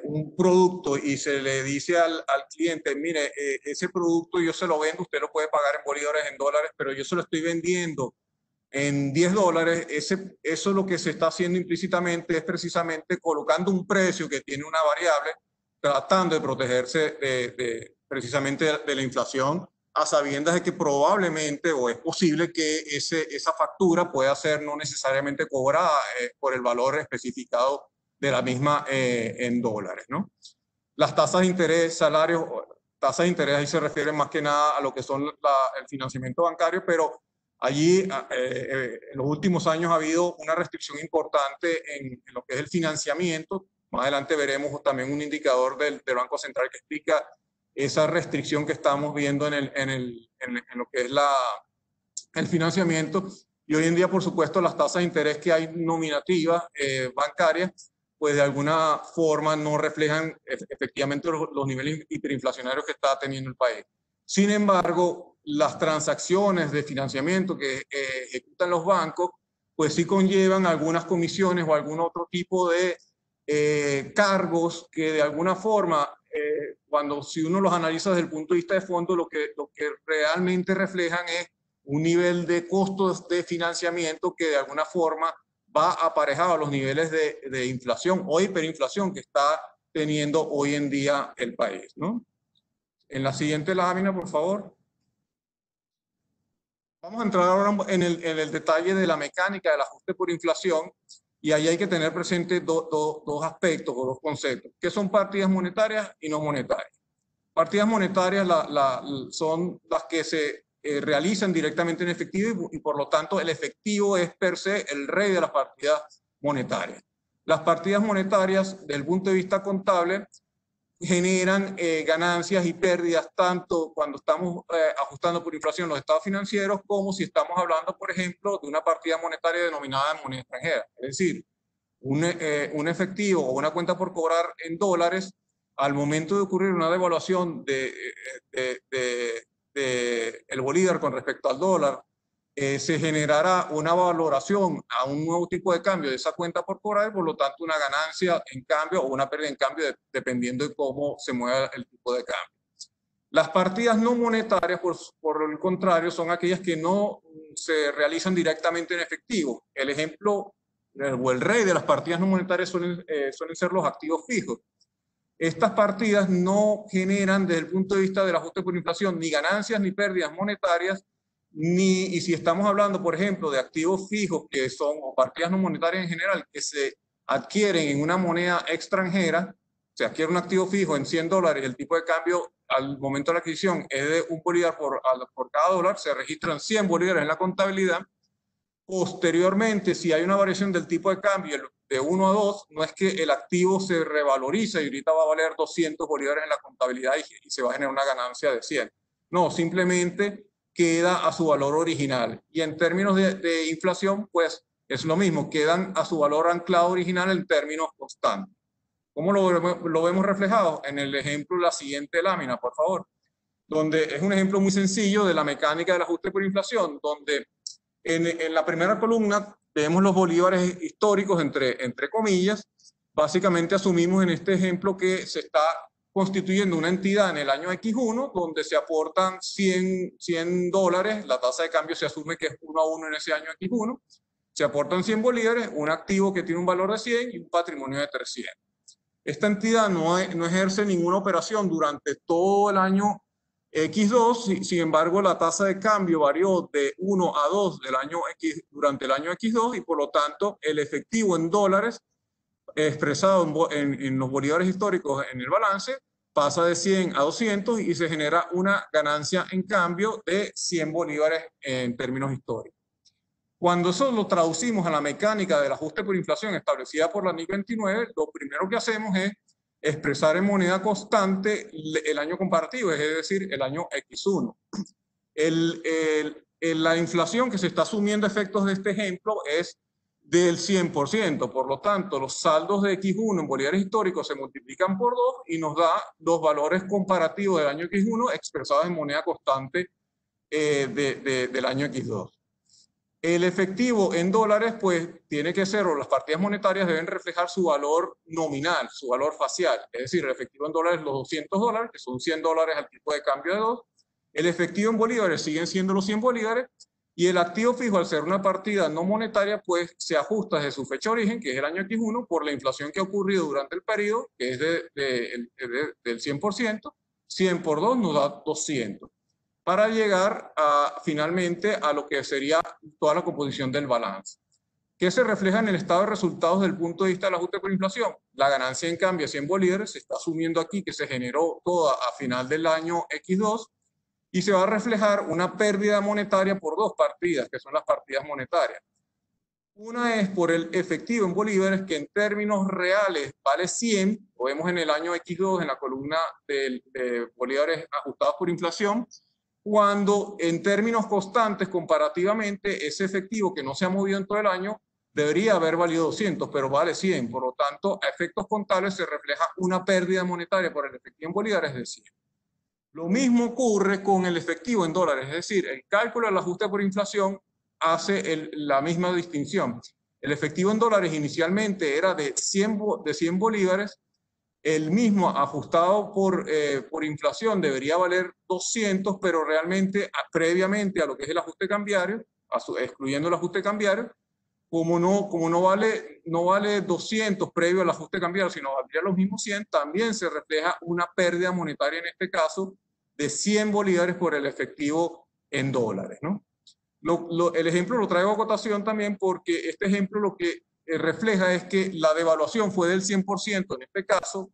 un producto y se le dice al cliente, mire, ese producto yo se lo vendo, usted lo puede pagar en bolívares, en dólares, pero yo se lo estoy vendiendo en $10, eso lo que se está haciendo implícitamente es precisamente colocando un precio que tiene una variable, tratando de protegerse precisamente de la inflación, a sabiendas de que probablemente o es posible que esa factura pueda ser no necesariamente cobrada por el valor especificado de la misma en dólares, ¿no? Las tasas de interés, salarios, tasas de interés ahí se refieren más que nada a lo que son el financiamiento bancario, pero allí en los últimos años ha habido una restricción importante en lo que es el financiamiento. Más adelante veremos también un indicador del Banco Central que explica esa restricción que estamos viendo en lo que es el financiamiento. Y hoy en día, por supuesto, las tasas de interés que hay nominativas bancarias, pues de alguna forma no reflejan efectivamente los niveles hiperinflacionarios que está teniendo el país. Sin embargo, las transacciones de financiamiento que ejecutan los bancos, pues sí conllevan algunas comisiones o algún otro tipo de cargos que de alguna forma si uno los analiza desde el punto de vista de fondo, lo que realmente reflejan es un nivel de costos de financiamiento que de alguna forma va aparejado a los niveles de inflación o hiperinflación que está teniendo hoy en día el país, ¿no? En la siguiente lámina, por favor. Vamos a entrar ahora en el detalle de la mecánica del ajuste por inflación, y ahí hay que tener presente dos aspectos o dos conceptos, que son partidas monetarias y no monetarias. Partidas monetarias son las que se realizan directamente en efectivo y por lo tanto el efectivo es per se el rey de las partidas monetarias. Las partidas monetarias, desde el punto de vista contable, generan ganancias y pérdidas tanto cuando estamos ajustando por inflación los estados financieros como si estamos hablando, por ejemplo, de una partida monetaria denominada en moneda extranjera. Es decir, un efectivo o una cuenta por cobrar en dólares, al momento de ocurrir una devaluación el bolívar con respecto al dólar, se generará una valoración a un nuevo tipo de cambio de esa cuenta por cobrar y por lo tanto una ganancia en cambio o una pérdida en cambio dependiendo de cómo se mueva el tipo de cambio. Las partidas no monetarias, por el contrario, son aquellas que no se realizan directamente en efectivo. El ejemplo o el rey de las partidas no monetarias suelen ser los activos fijos. Estas partidas no generan desde el punto de vista del ajuste por inflación ni ganancias ni pérdidas monetarias, y si estamos hablando, por ejemplo, de activos fijos que son, o partidas no monetarias en general, que se adquieren en una moneda extranjera, se adquiere un activo fijo en $100, el tipo de cambio al momento de la adquisición es de un bolívar por cada dólar, se registran 100 bolívares en la contabilidad. Posteriormente, si hay una variación del tipo de cambio de 1 a 2, no es que el activo se revaloriza y ahorita va a valer 200 bolívares en la contabilidad y se va a generar una ganancia de 100. No, simplemente queda a su valor original. Y en términos de inflación, pues es lo mismo, quedan a su valor anclado original en términos constantes. ¿Cómo lo vemos reflejado? En el ejemplo, la siguiente lámina, por favor, donde es un ejemplo muy sencillo de la mecánica del ajuste por inflación, donde en la primera columna vemos los bolívares históricos, entre comillas. Básicamente asumimos en este ejemplo que se está constituyendo una entidad en el año X1 donde se aportan 100 dólares, la tasa de cambio se asume que es 1 a 1 en ese año X1, se aportan 100 bolívares, un activo que tiene un valor de 100 y un patrimonio de 300. Esta entidad no ejerce ninguna operación durante todo el año X2, sin embargo la tasa de cambio varió de 1 a 2 durante el año X2 y por lo tanto el efectivo en dólares expresado en los bolívares históricos en el balance pasa de 100 a 200 y se genera una ganancia en cambio de 100 bolívares en términos históricos. Cuando eso lo traducimos a la mecánica del ajuste por inflación establecida por la NIC 29, lo primero que hacemos es expresar en moneda constante el año comparativo, es decir, el año X1. La inflación que se está asumiendo a efectos de este ejemplo es del 100%, por lo tanto, los saldos de X1 en bolívares históricos se multiplican por 2 y nos da los valores comparativos del año X1 expresados en moneda constante del año X2. El efectivo en dólares, pues, tiene que ser, o las partidas monetarias deben reflejar su valor nominal, su valor facial. Es decir, el efectivo en dólares, los 200 dólares, que son 100 dólares al tipo de cambio de 2. El efectivo en bolívares siguen siendo los 100 bolívares. Y el activo fijo, al ser una partida no monetaria, pues se ajusta desde su fecha de origen, que es el año X1, por la inflación que ha ocurrido durante el periodo, que es del 100%. 100 por 2 nos da 200. Para llegar finalmente a lo que sería toda la composición del balance. ¿Qué se refleja en el estado de resultados desde el punto de vista del ajuste por inflación? La ganancia en cambio de 100 bolívares se está asumiendo aquí que se generó toda a final del año X2 y se va a reflejar una pérdida monetaria por dos partidas, que son las partidas monetarias. Una es por el efectivo en bolívares, que en términos reales vale 100, lo vemos en el año X2 en la columna de bolívares ajustados por inflación, cuando en términos constantes comparativamente ese efectivo que no se ha movido en todo el año debería haber valido 200, pero vale 100. Por lo tanto, a efectos contables se refleja una pérdida monetaria por el efectivo en bolívares de 100. Lo mismo ocurre con el efectivo en dólares, es decir, el cálculo del ajuste por inflación hace la misma distinción. El efectivo en dólares inicialmente era de 100 bolívares, el mismo ajustado por inflación debería valer 200, pero realmente previamente a lo que es el ajuste cambiario, excluyendo el ajuste cambiario, como no vale 200 previo al ajuste cambiario, sino valdría los mismos 100, también se refleja una pérdida monetaria en este caso de 100 bolívares por el efectivo en dólares, ¿no? El ejemplo lo traigo a cotación también porque este ejemplo lo que refleja es que la devaluación fue del 100%, en este caso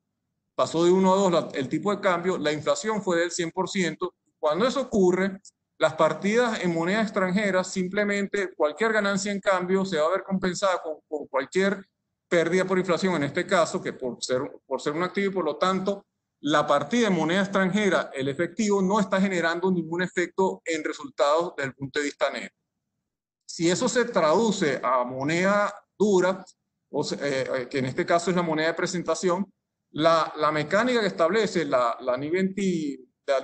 pasó de 1 a 2 el tipo de cambio, la inflación fue del 100%. Cuando eso ocurre, las partidas en moneda extranjera, simplemente cualquier ganancia en cambio se va a ver compensada con cualquier pérdida por inflación, en este caso, que por ser un activo y por lo tanto, la partida en moneda extranjera, el efectivo, no está generando ningún efecto en resultados desde el punto de vista neto. Si eso se traduce a moneda dura, que en este caso es la moneda de presentación, la mecánica que establece la NI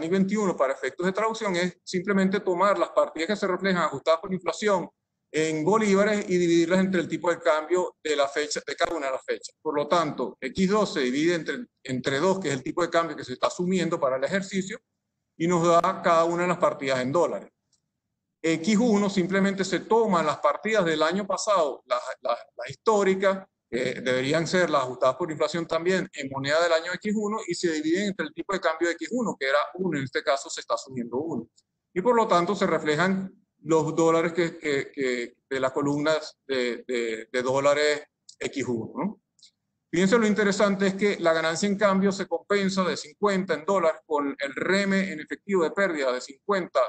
21 para efectos de traducción es simplemente tomar las partidas que se reflejan ajustadas por inflación en bolívares y dividirlas entre el tipo de cambio de la fecha, de cada una de las fechas. Por lo tanto, X2 se divide entre 2, que es el tipo de cambio que se está asumiendo para el ejercicio, y nos da cada una de las partidas en dólares. X1 simplemente se toman las partidas del año pasado, las históricas, deberían ser las ajustadas por inflación también en moneda del año X1 y se dividen entre el tipo de cambio de X1, que era 1, en este caso se está asumiendo 1. Y por lo tanto se reflejan los dólares de las columnas de dólares X1, ¿no? Fíjense, lo interesante es que la ganancia en cambio se compensa de 50 en dólares con el reme en efectivo de pérdida de 50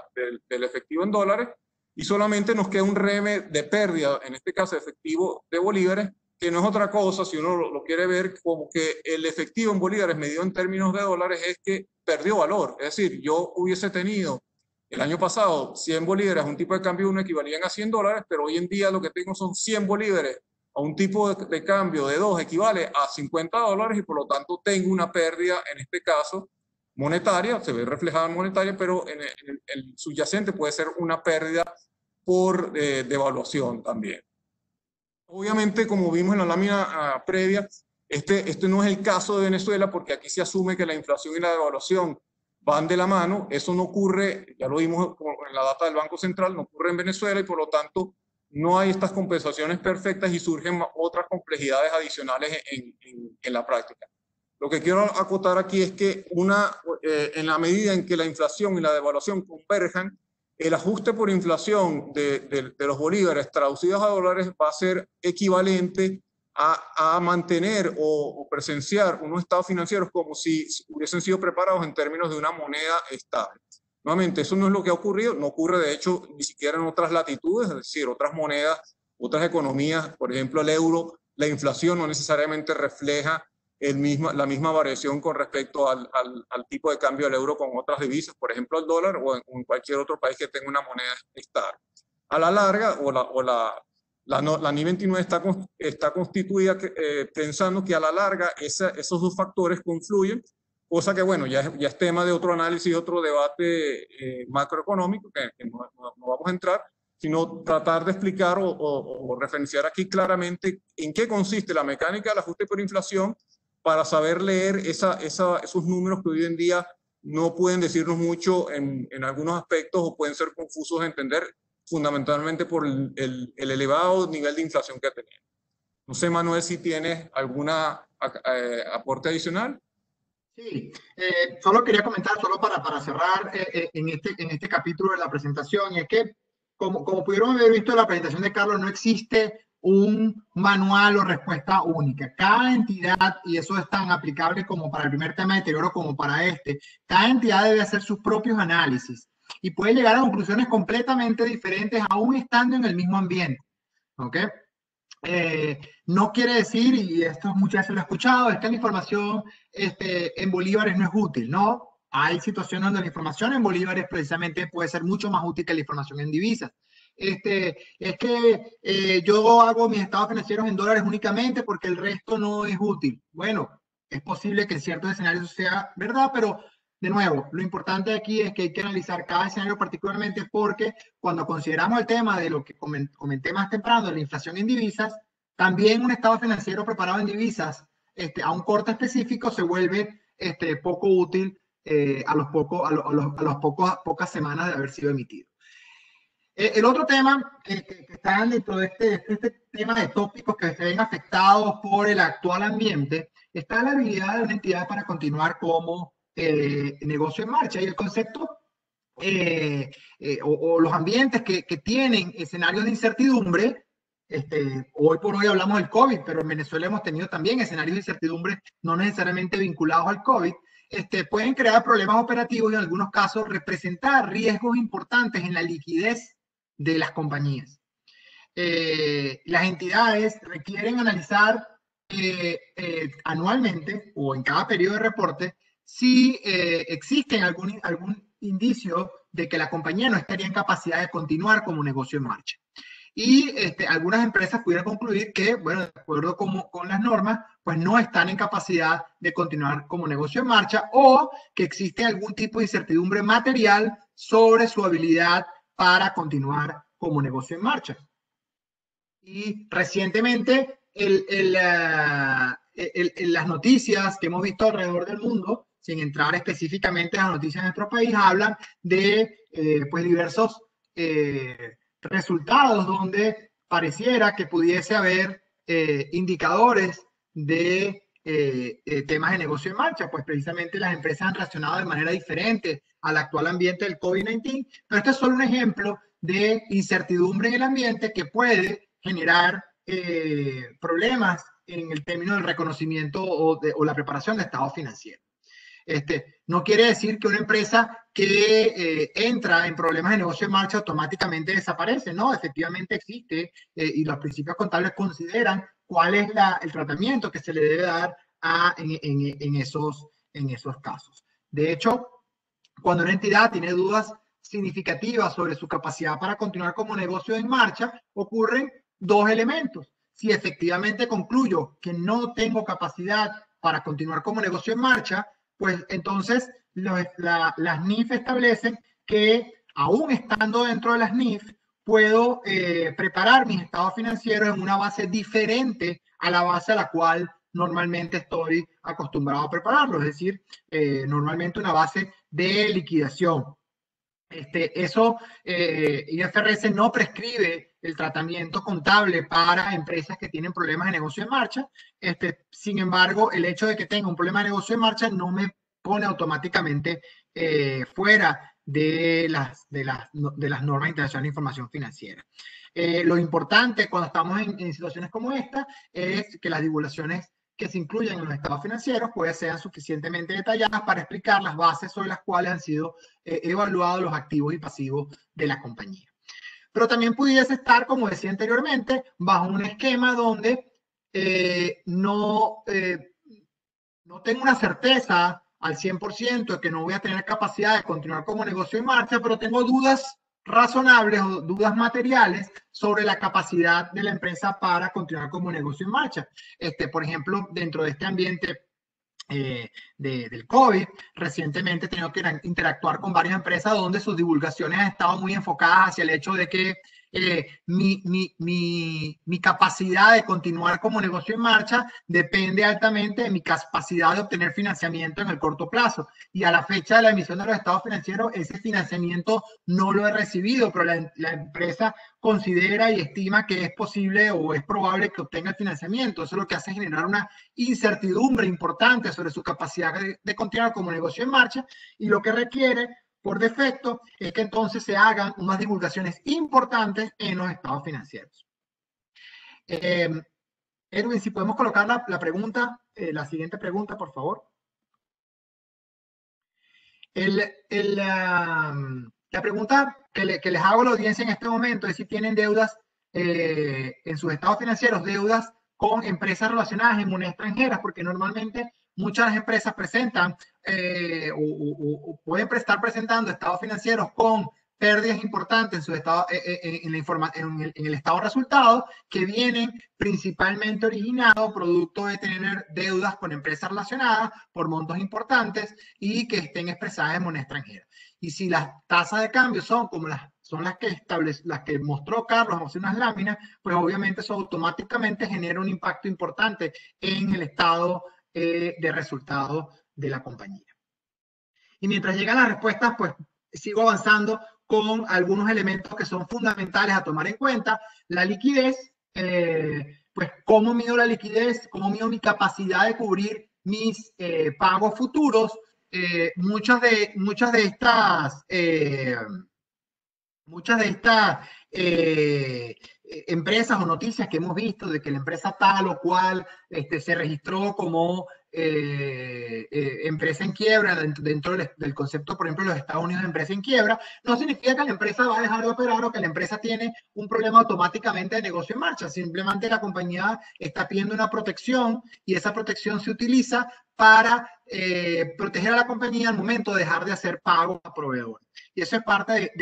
del efectivo en dólares, y solamente nos queda un reme de pérdida, en este caso efectivo de bolívares, que no es otra cosa, si uno lo quiere ver, como que el efectivo en bolívares medido en términos de dólares es que perdió valor. Es decir, yo hubiese tenido el año pasado 100 bolívares a un tipo de cambio 1 equivalían a 100 dólares, pero hoy en día lo que tengo son 100 bolívares a un tipo de cambio de 2 equivale a 50 dólares y por lo tanto tengo una pérdida, en este caso monetaria, se ve reflejada en monetaria, pero en el subyacente puede ser una pérdida por devaluación también. Obviamente, como vimos en la lámina previa, este no es el caso de Venezuela porque aquí se asume que la inflación y la devaluación van de la mano. Eso no ocurre, ya lo vimos en la data del Banco Central, no ocurre en Venezuela y por lo tanto no hay estas compensaciones perfectas y surgen otras complejidades adicionales en la práctica. Lo que quiero acotar aquí es que en la medida en que la inflación y la devaluación converjan, el ajuste por inflación de los bolívares traducidos a dólares va a ser equivalente a mantener o presenciar unos estados financieros como si hubiesen sido preparados en términos de una moneda estable. Nuevamente, eso no es lo que ha ocurrido, no ocurre de hecho ni siquiera en otras latitudes, es decir, otras monedas, otras economías, por ejemplo el euro, la inflación no necesariamente refleja la misma variación con respecto al tipo de cambio del euro con otras divisas, por ejemplo el dólar o en cualquier otro país que tenga una moneda estable. A la larga, la NI 29 está constituida pensando que a la larga esos dos factores confluyen, cosa que, bueno, ya es tema de otro análisis, otro debate macroeconómico que no vamos a entrar, sino tratar de explicar o referenciar aquí claramente en qué consiste la mecánica del ajuste por inflación para saber leer esos números que hoy en día no pueden decirnos mucho en algunos aspectos o pueden ser confusos de entender, fundamentalmente por el elevado nivel de inflación que tenemos. No sé, Manuel, si tienes algún aporte adicional. Sí, solo quería comentar, solo para cerrar en este capítulo de la presentación, y es que, como pudieron haber visto en la presentación de Carlos, no existe un manual o respuesta única. Cada entidad, y eso es tan aplicable como para el primer tema de deterioro como para cada entidad debe hacer sus propios análisis y puede llegar a conclusiones completamente diferentes aún estando en el mismo ambiente. ¿Ok? No quiere decir, y esto muchas veces lo he escuchado, es que la información en bolívares no es útil, ¿no? Hay situaciones donde la información en bolívares precisamente puede ser mucho más útil que la información en divisas. Es que yo hago mis estados financieros en dólares únicamente porque el resto no es útil. Bueno, es posible que en ciertos escenarios sea verdad, pero de nuevo, lo importante aquí es que hay que analizar cada escenario particularmente porque cuando consideramos el tema de lo que comenté más temprano, de la inflación en divisas, también un estado financiero preparado en divisas a un corte específico se vuelve poco útil a las pocas semanas de haber sido emitido. El otro tema que está dentro de este tema de tópicos que se ven afectados por el actual ambiente está la habilidad de una entidad para continuar como negocio en marcha, y el concepto o los ambientes que tienen escenarios de incertidumbre. Hoy por hoy hablamos del COVID, pero en Venezuela hemos tenido también escenarios de incertidumbre no necesariamente vinculados al COVID. Pueden crear problemas operativos y en algunos casos representar riesgos importantes en la liquidez de las compañías. Las entidades requieren analizar anualmente o en cada periodo de reporte si existen algún indicio de que la compañía no estaría en capacidad de continuar como negocio en marcha. Y algunas empresas pudieran concluir que, bueno, de acuerdo con las normas, pues no están en capacidad de continuar como negocio en marcha, o que existe algún tipo de incertidumbre material sobre su habilidad para continuar como negocio en marcha. Y recientemente, las noticias que hemos visto alrededor del mundo, sin entrar específicamente a las noticias de nuestro país, hablan de pues diversos resultados donde pareciera que pudiese haber indicadores de temas de negocio en marcha, pues precisamente las empresas han reaccionado de manera diferente al actual ambiente del COVID-19, pero este es solo un ejemplo de incertidumbre en el ambiente que puede generar problemas en el término del reconocimiento o la preparación de estado financiero. No quiere decir que una empresa que entra en problemas de negocio en marcha automáticamente desaparece, ¿no? Efectivamente existe y los principios contables consideran cuál es el tratamiento que se le debe dar en esos casos. De hecho, cuando una entidad tiene dudas significativas sobre su capacidad para continuar como negocio en marcha, ocurren dos elementos. Si efectivamente concluyo que no tengo capacidad para continuar como negocio en marcha, pues entonces las NIF establecen que aún estando dentro de las NIF, puedo preparar mis estados financieros en una base diferente a la base a la cual normalmente estoy acostumbrado a prepararlo, es decir, normalmente una base de liquidación. IFRS no prescribe el tratamiento contable para empresas que tienen problemas de negocio en marcha. Sin embargo, el hecho de que tenga un problema de negocio en marcha no me pone automáticamente fuera de las normas internacionales de información financiera. Lo importante cuando estamos en situaciones como esta es que las divulgaciones que se incluyen en los estados financieros pues sean suficientemente detalladas para explicar las bases sobre las cuales han sido evaluados los activos y pasivos de la compañía. Pero también pudiese estar, como decía anteriormente, bajo un esquema donde no tengo una certeza al 100% de que no voy a tener capacidad de continuar como negocio en marcha, pero tengo dudas razonables o dudas materiales sobre la capacidad de la empresa para continuar como negocio en marcha. Por ejemplo, dentro de este ambiente del COVID, recientemente he tenido que interactuar con varias empresas donde sus divulgaciones han estado muy enfocadas hacia el hecho de que mi capacidad de continuar como negocio en marcha depende altamente de mi capacidad de obtener financiamiento en el corto plazo. Y a la fecha de la emisión de los estados financieros, ese financiamiento no lo he recibido, pero la empresa considera y estima que es posible o es probable que obtenga el financiamiento. Eso es lo que hace generar una incertidumbre importante sobre su capacidad de continuar como negocio en marcha, y lo que requiere por defecto es que entonces se hagan unas divulgaciones importantes en los estados financieros. Edwin, si podemos colocar la pregunta, la siguiente pregunta, por favor. La pregunta que les hago a la audiencia en este momento es si tienen deudas en sus estados financieros, deudas con empresas relacionadas en moneda extranjera, porque normalmente muchas empresas presentan o pueden estar presentando estados financieros con pérdidas importantes en su estado, en el estado de resultados, que vienen principalmente originados producto de tener deudas con empresas relacionadas por montos importantes y que estén expresadas en moneda extranjera. Y si las tasas de cambio son como las que mostró Carlos hace unas láminas, pues obviamente eso automáticamente genera un impacto importante en el estado de resultados de la compañía. Y mientras llegan las respuestas, pues sigo avanzando con algunos elementos que son fundamentales a tomar en cuenta. La liquidez, pues cómo mido la liquidez, cómo mido mi capacidad de cubrir mis pagos futuros. Muchas de estas empresas o noticias que hemos visto de que la empresa tal o cual se registró como empresa en quiebra dentro del concepto, por ejemplo, de los Estados Unidos de empresa en quiebra, no significa que la empresa va a dejar de operar o que la empresa tiene un problema automáticamente de negocio en marcha. Simplemente la compañía está pidiendo una protección y esa protección se utiliza para proteger a la compañía al momento de dejar de hacer pagos a proveedores. Y eso es parte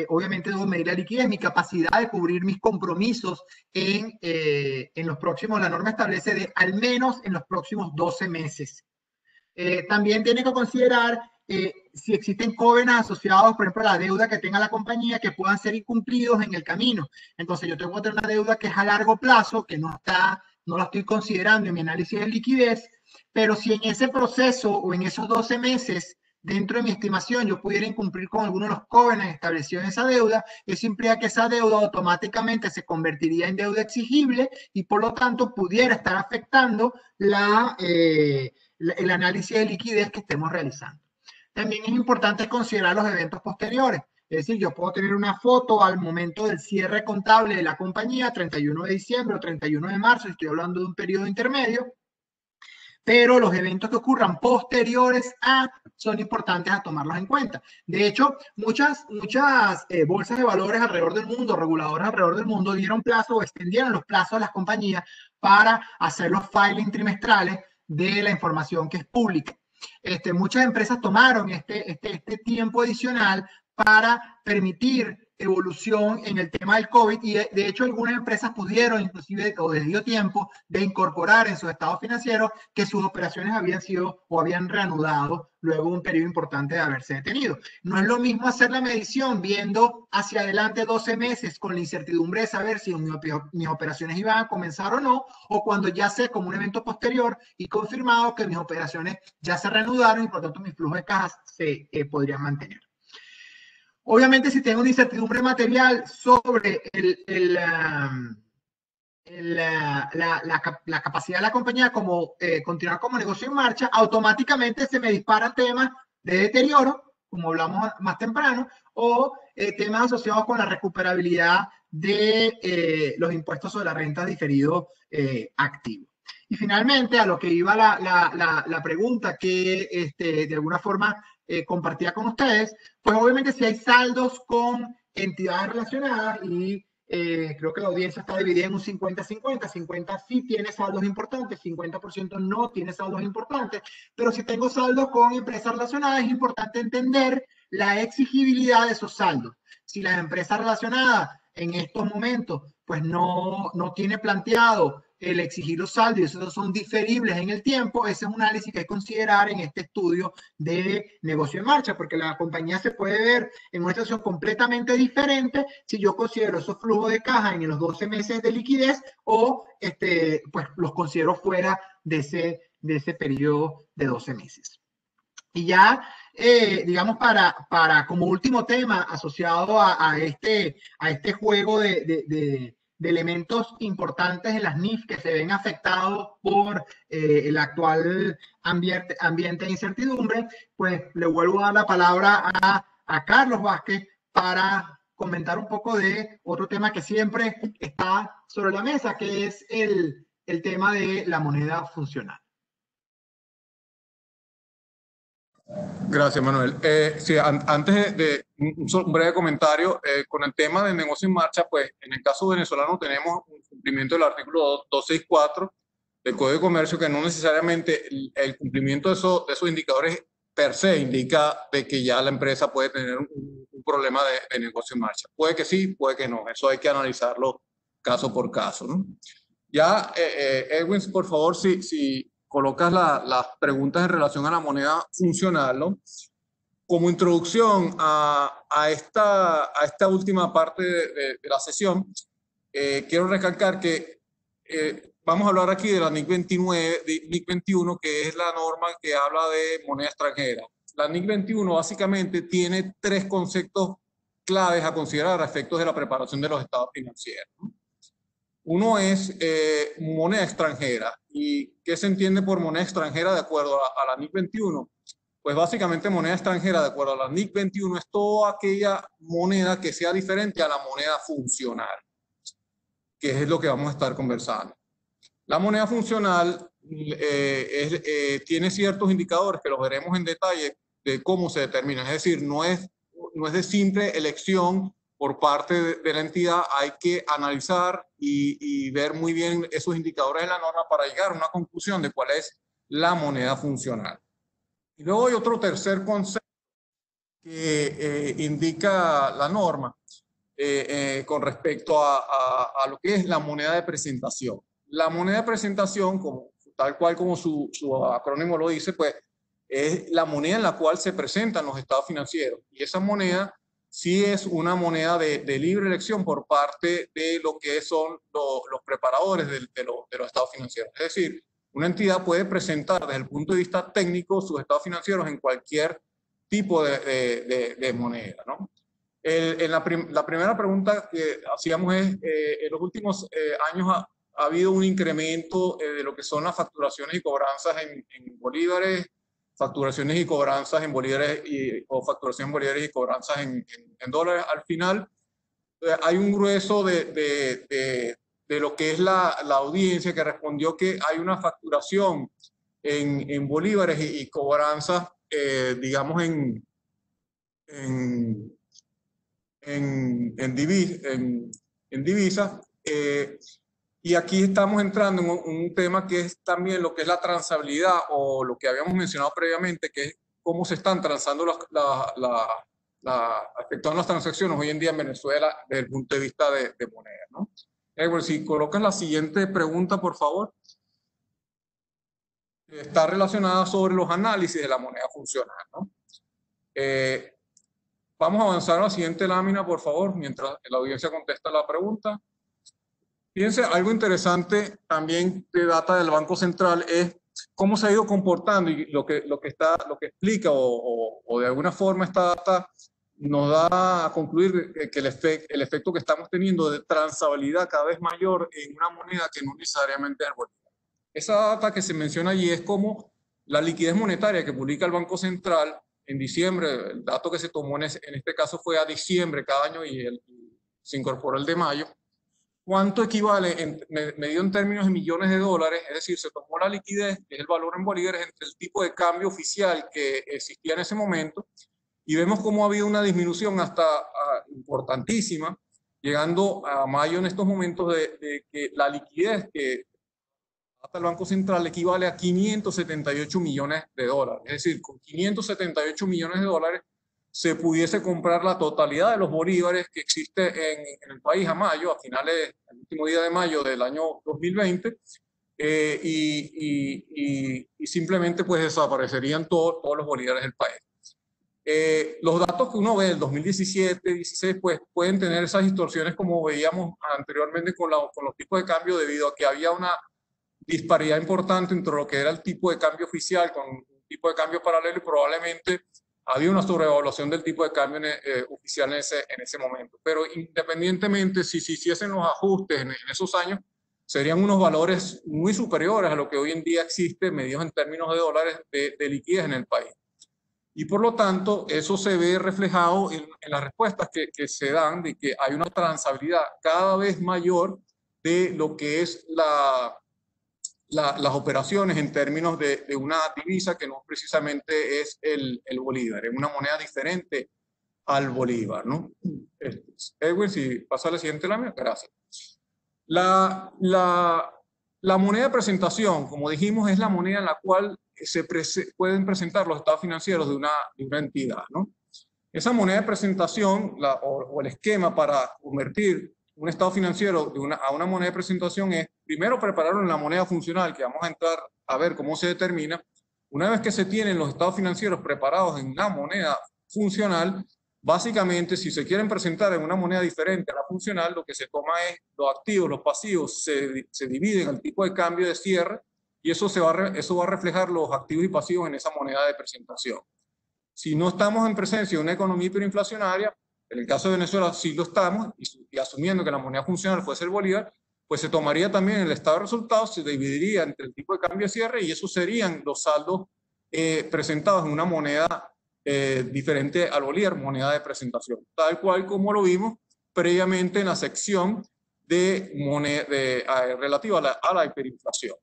obviamente, debo medir la liquidez, mi capacidad de cubrir mis compromisos en los próximos, la norma establece de al menos en los próximos 12 meses. También tiene que considerar si existen covenants asociados, por ejemplo, a la deuda que tenga la compañía que puedan ser incumplidos en el camino. Entonces, yo tengo que tener una deuda que es a largo plazo, que no la estoy considerando en mi análisis de liquidez, pero si en ese proceso o en esos 12 meses, dentro de mi estimación, yo pudiera incumplir con algunos de los covenants establecidos en esa deuda, eso implica que esa deuda automáticamente se convertiría en deuda exigible y por lo tanto pudiera estar afectando el análisis de liquidez que estemos realizando. También es importante considerar los eventos posteriores. Es decir, yo puedo tener una foto al momento del cierre contable de la compañía, 31 de diciembre o 31 de marzo, estoy hablando de un periodo intermedio, pero los eventos que ocurran posteriores son importantes a tomarlos en cuenta. De hecho, muchas bolsas de valores alrededor del mundo, reguladoras alrededor del mundo, dieron plazo o extendieron los plazos de las compañías para hacer los filings trimestrales de la información que es pública. Muchas empresas tomaron este tiempo adicional para permitir evolución en el tema del COVID y de hecho algunas empresas pudieron inclusive o les dio tiempo de incorporar en sus estados financieros que sus operaciones habían sido o habían reanudado luego de un periodo importante de haberse detenido. No es lo mismo hacer la medición viendo hacia adelante 12 meses con la incertidumbre de saber si mis operaciones iban a comenzar o no, o cuando ya sé como un evento posterior y confirmado que mis operaciones ya se reanudaron y por tanto mis flujos de cajas se podrían mantener. Obviamente, si tengo una incertidumbre material sobre la capacidad de la compañía como continuar como negocio en marcha, automáticamente se me disparan temas de deterioro, como hablamos más temprano, o temas asociados con la recuperabilidad de los impuestos sobre la renta diferido activo. Y finalmente, a lo que iba la pregunta que de alguna forma compartía con ustedes, pues obviamente si hay saldos con entidades relacionadas y creo que la audiencia está dividida en un 50-50, 50 sí tiene saldos importantes, 50% no tiene saldos importantes, pero si tengo saldos con empresas relacionadas es importante entender la exigibilidad de esos saldos. Si las empresas relacionadas en estos momentos pues no tiene planteado el exigir los saldos y esos son diferibles en el tiempo, ese es un análisis que hay que considerar en este estudio de negocio en marcha, porque la compañía se puede ver en una situación completamente diferente si yo considero esos flujos de caja en los 12 meses de liquidez o pues los considero fuera de ese periodo de 12 meses. Y ya, digamos, para como último tema asociado a este juego de elementos importantes en las NIF que se ven afectados por el actual ambiente de incertidumbre, pues le vuelvo a dar la palabra a Carlos Vázquez para comentar un poco de otro tema que siempre está sobre la mesa, que es el tema de la moneda funcional. Gracias, Manuel. Sí, antes de un breve comentario, con el tema del negocio en marcha, pues en el caso venezolano tenemos un cumplimiento del artículo 264 del Código de Comercio, que no necesariamente el cumplimiento de esos indicadores per se indica de que ya la empresa puede tener un problema de negocio en marcha. Puede que sí, puede que no. Eso hay que analizarlo caso por caso, ¿no? Ya, Edwin, por favor, si colocas las preguntas en relación a la moneda funcional, ¿no? Como introducción a esta última parte de la sesión, quiero recalcar que vamos a hablar aquí de la NIC 21, que es la norma que habla de moneda extranjera. La NIC 21 básicamente tiene tres conceptos claves a considerar a efectos de la preparación de los estados financieros, ¿no? Uno es moneda extranjera. ¿Y qué se entiende por moneda extranjera de acuerdo a la NIC 21? Pues básicamente moneda extranjera de acuerdo a la NIC 21 es toda aquella moneda que sea diferente a la moneda funcional, que es lo que vamos a estar conversando. La moneda funcional tiene ciertos indicadores que los veremos en detalle de cómo se determina. Es decir, no es de simple elección por parte de la entidad. Hay que analizar y ver muy bien esos indicadores de la norma para llegar a una conclusión de cuál es la moneda funcional. Y luego hay otro tercer concepto que indica la norma con respecto a lo que es la moneda de presentación. La moneda de presentación, tal cual como su acrónimo lo dice, pues es la moneda en la cual se presentan los estados financieros. Y esa moneda sí es una moneda de libre elección por parte de lo que son los preparadores de los estados financieros. Es decir, una entidad puede presentar desde el punto de vista técnico sus estados financieros en cualquier tipo de moneda, ¿no? La primera pregunta que hacíamos es, en los últimos años ha habido un incremento de lo que son las facturaciones y cobranzas en bolívares, facturaciones y cobranzas en bolívares o facturación en bolívares y cobranzas en dólares. Al final hay un grueso de lo que es la audiencia que respondió que hay una facturación en bolívares y cobranzas, digamos, en divisas. Y aquí estamos entrando en un tema que es también lo que es la transabilidad o lo que habíamos mencionado previamente, que es cómo se están transando efectuando las transacciones hoy en día en Venezuela desde el punto de vista de moneda, ¿no? Edward, si colocas la siguiente pregunta, por favor. Está relacionada sobre los análisis de la moneda funcional, ¿no? Vamos a avanzar a la siguiente lámina, por favor, mientras la audiencia contesta la pregunta. Fíjense, algo interesante también de data del Banco Central es cómo se ha ido comportando y lo que explica o de alguna forma esta data nos da a concluir que el efecto que estamos teniendo de transabilidad cada vez mayor en una moneda que no necesariamente es el bolívar. Esa data que se menciona allí es como la liquidez monetaria que publica el Banco Central en diciembre. El dato que se tomó en este caso fue a diciembre cada año y se incorporó el de mayo. ¿Cuánto equivale, medido en términos de millones de dólares? Es decir, se tomó la liquidez, que es el valor en bolívares, entre el tipo de cambio oficial que existía en ese momento, y vemos cómo ha habido una disminución hasta importantísima, llegando a mayo en estos momentos de que la liquidez que hasta el Banco Central equivale a 578 millones de dólares. Es decir, con 578 millones de dólares se pudiese comprar la totalidad de los bolívares que existe en el país a mayo, a finales, el último día de mayo del año 2020, y simplemente pues desaparecerían todos los bolívares del país. Los datos que uno ve del 2017, 16, pues pueden tener esas distorsiones como veíamos anteriormente con los tipos de cambio, debido a que había una disparidad importante entre lo que era el tipo de cambio oficial con un tipo de cambio paralelo, y probablemente había una sobrevaluación del tipo de cambio oficial en ese momento. Pero independientemente, si se hiciesen los ajustes en esos años, serían unos valores muy superiores a lo que hoy en día existe, medidos en términos de dólares, de liquidez en el país. Y por lo tanto, eso se ve reflejado en las respuestas que se dan, de que hay una transabilidad cada vez mayor de lo que es las operaciones en términos de una divisa que no precisamente es el bolívar, es una moneda diferente al bolívar, ¿no? Edwin, si pasa a la siguiente lámina, gracias. La moneda de presentación, como dijimos, es la moneda en la cual se pueden presentar los estados financieros de una entidad, ¿no? Esa moneda de presentación o el esquema para convertir un estado financiero a una moneda de presentación es primero prepararlo en la moneda funcional, que vamos a entrar a ver cómo se determina. Una vez que se tienen los estados financieros preparados en la moneda funcional, básicamente si se quieren presentar en una moneda diferente a la funcional, lo que se toma es los activos, los pasivos, se dividen al tipo de cambio de cierre y eso va a reflejar los activos y pasivos en esa moneda de presentación. Si no estamos en presencia de una economía hiperinflacionaria, en el caso de Venezuela sí lo estamos, y asumiendo que la moneda funcional fuese el bolívar, pues se tomaría también el estado de resultados, se dividiría entre el tipo de cambio de cierre y esos serían los saldos presentados en una moneda diferente al bolívar, moneda de presentación, tal cual como lo vimos previamente en la sección relativa a la hiperinflación.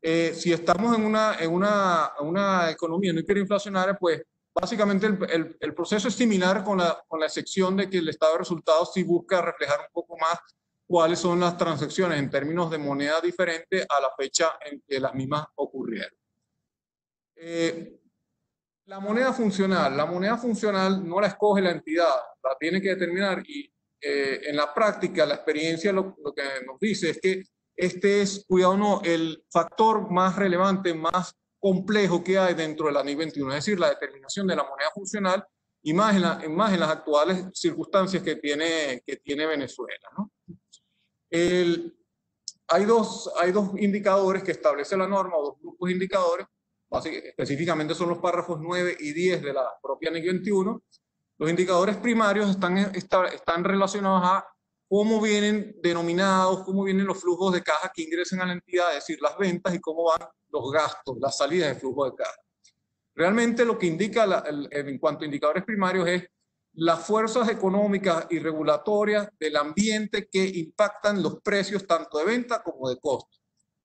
Si estamos en una economía no hiperinflacionaria, pues básicamente el proceso es similar con la sección de que el estado de resultados sí busca reflejar un poco más cuáles son las transacciones en términos de moneda diferente a la fecha en que las mismas ocurrieron. La moneda funcional no la escoge la entidad, la tiene que determinar y en la práctica, la experiencia lo que nos dice es que este es, cuidado no, el factor más relevante, más complejo que hay dentro de la NIC 21, es decir, la determinación de la moneda funcional y más en las actuales circunstancias que tiene Venezuela, ¿no? Hay dos indicadores que establece la norma, o dos grupos de indicadores, específicamente son los párrafos 9 y 10 de la propia NIC 21. Los indicadores primarios están relacionados a cómo vienen denominados, cómo vienen los flujos de caja que ingresan a la entidad, es decir, las ventas y cómo van los gastos, las salidas de flujo de caja. Realmente lo que indica en cuanto a indicadores primarios es las fuerzas económicas y regulatorias del ambiente que impactan los precios tanto de venta como de costo.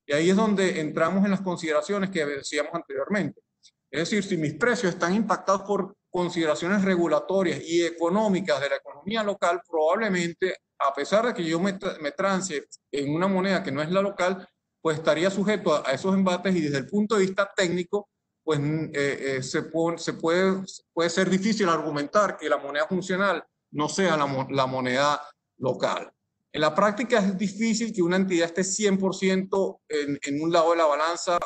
Y ahí es donde entramos en las consideraciones que decíamos anteriormente. Es decir, si mis precios están impactados por consideraciones regulatorias y económicas de la economía local, probablemente, a pesar de que yo me trance en una moneda que no es la local, pues estaría sujeto a esos embates y desde el punto de vista técnico, pues puede ser difícil argumentar que la moneda funcional no sea la moneda local. En la práctica es difícil que una entidad esté 100% en un lado de la balanza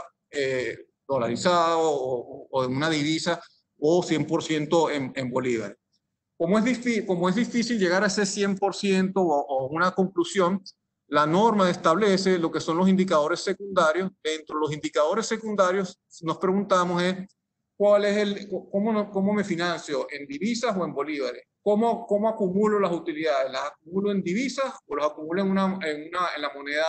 dolarizada o en una divisa o 100% en bolívares. Como es difícil llegar a ese 100% o una conclusión, la norma establece lo que son los indicadores secundarios. Dentro de los indicadores secundarios nos preguntamos ¿cómo me financio? ¿En divisas o en bolívares? ¿Cómo acumulo las utilidades? ¿Las acumulo en divisas o las acumulo en la moneda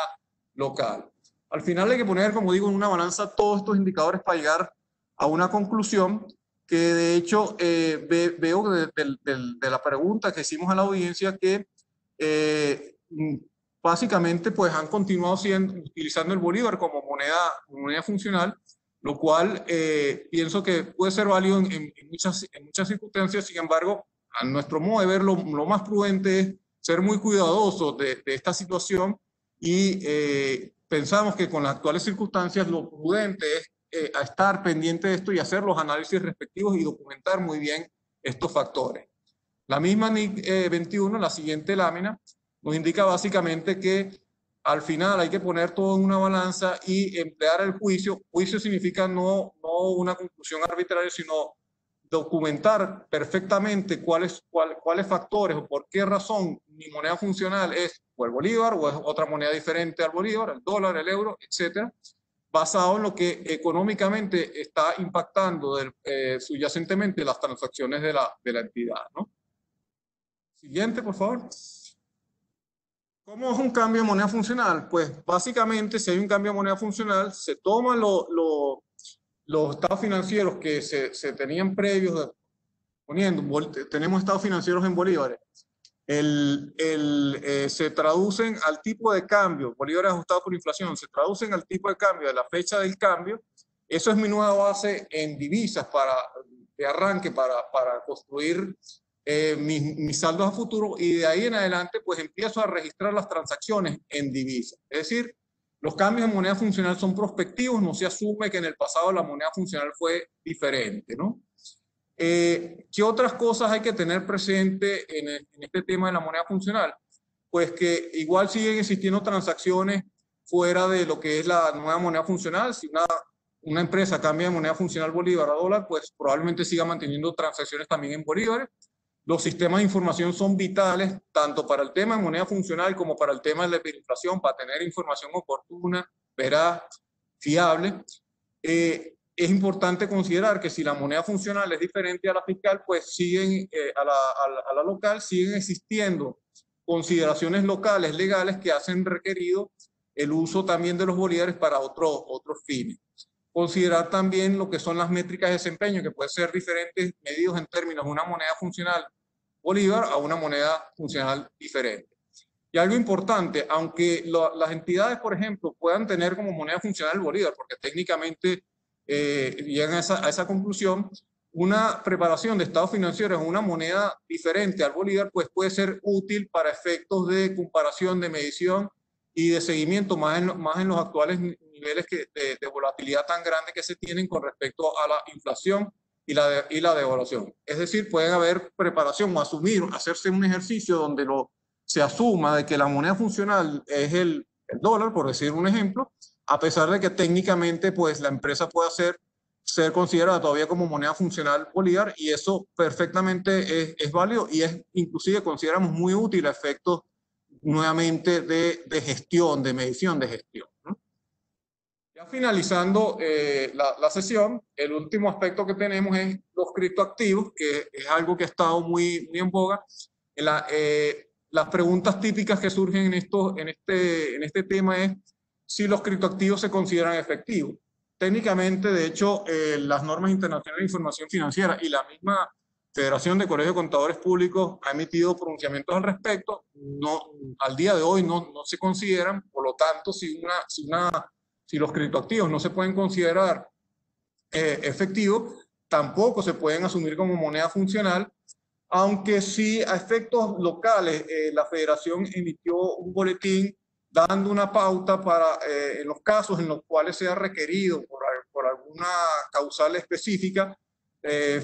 local? Al final hay que poner, como digo, en una balanza todos estos indicadores para llegar a una conclusión que de hecho veo de la pregunta que hicimos a la audiencia que básicamente pues han continuado utilizando el bolívar como moneda funcional, lo cual pienso que puede ser válido en muchas circunstancias. Sin embargo, a nuestro modo de ver, lo más prudente es ser muy cuidadosos de esta situación y pensamos que con las actuales circunstancias lo prudente es a estar pendiente de esto y hacer los análisis respectivos y documentar muy bien estos factores. La misma NIC 21, la siguiente lámina, nos indica básicamente que al final hay que poner todo en una balanza y emplear el juicio. Juicio significa no una conclusión arbitraria, sino documentar perfectamente cuáles factores o por qué razón mi moneda funcional es o el bolívar o es otra moneda diferente al bolívar, el dólar, el euro, etcétera, basado en lo que económicamente está impactando subyacentemente las transacciones de la entidad, ¿no? Siguiente, por favor. ¿Cómo es un cambio de moneda funcional? Pues básicamente, si hay un cambio de moneda funcional, se toman los estados financieros que se tenían previos, tenemos estados financieros en bolívares, se traducen al tipo de cambio, bolívares ajustados por inflación, se traducen al tipo de cambio de la fecha del cambio. Eso es mi nueva base en divisas de arranque para construir mis saldos a futuro, y de ahí en adelante pues empiezo a registrar las transacciones en divisas. Es decir, los cambios en moneda funcional son prospectivos, no se asume que en el pasado la moneda funcional fue diferente, ¿no? ¿Qué otras cosas hay que tener presente en este tema de la moneda funcional? Pues que igual siguen existiendo transacciones fuera de lo que es la nueva moneda funcional. Si una empresa cambia de moneda funcional bolívar a dólar, pues probablemente siga manteniendo transacciones también en bolívares. Los sistemas de información son vitales tanto para el tema de moneda funcional como para el tema de la hiperinflación, para tener información oportuna, veraz, fiable. Es importante considerar que si la moneda funcional es diferente a la fiscal, pues siguen, a la local, siguen existiendo consideraciones locales, legales, que hacen requerido el uso también de los bolívares para otros fines. Considerar también lo que son las métricas de desempeño, que pueden ser diferentes medidos en términos de una moneda funcional bolívar a una moneda funcional diferente. Y algo importante, aunque las entidades, por ejemplo, puedan tener como moneda funcional el bolívar, porque técnicamente llegan a esa conclusión, una preparación de estados financieros en una moneda diferente al bolívar, pues puede ser útil para efectos de comparación, de medición y de seguimiento, más en los actuales niveles de volatilidad tan grande que se tienen con respecto a la inflación y la devaluación. Es decir, pueden haber preparación o hacerse un ejercicio donde se asuma de que la moneda funcional es el dólar, por decir un ejemplo, a pesar de que técnicamente pues, la empresa pueda ser considerada todavía como moneda funcional bolívar, y eso perfectamente es válido y es inclusive consideramos muy útil a efectos nuevamente de gestión, de medición de gestión, ¿no? Ya finalizando la sesión, el último aspecto que tenemos es los criptoactivos, que es algo que ha estado muy en boga. Las preguntas típicas que surgen en este tema es si los criptoactivos se consideran efectivos. Técnicamente, de hecho, las normas internacionales de información financiera y la misma Federación de Colegios de Contadores Públicos ha emitido pronunciamientos al respecto. Al día de hoy no se consideran, por lo tanto, si los criptoactivos no se pueden considerar efectivos, tampoco se pueden asumir como moneda funcional, aunque sí a efectos locales la Federación emitió un boletín dando una pauta para en los casos en los cuales sea requerido por alguna causal específica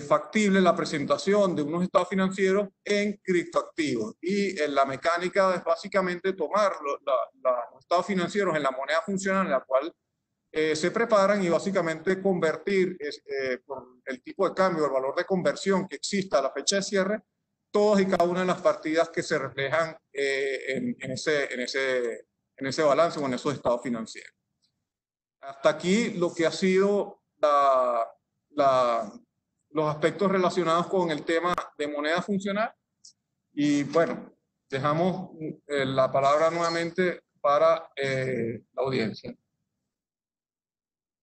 factible la presentación de unos estados financieros en criptoactivos. Y la mecánica es básicamente tomar los estados financieros en la moneda funcional en la cual se preparan y básicamente convertir por el tipo de cambio, el valor de conversión que exista a la fecha de cierre, todas y cada una de las partidas que se reflejan en ese balance o en esos estados financieros. Hasta aquí lo que ha sido los aspectos relacionados con el tema de moneda funcional. Y bueno, dejamos la palabra nuevamente para la audiencia.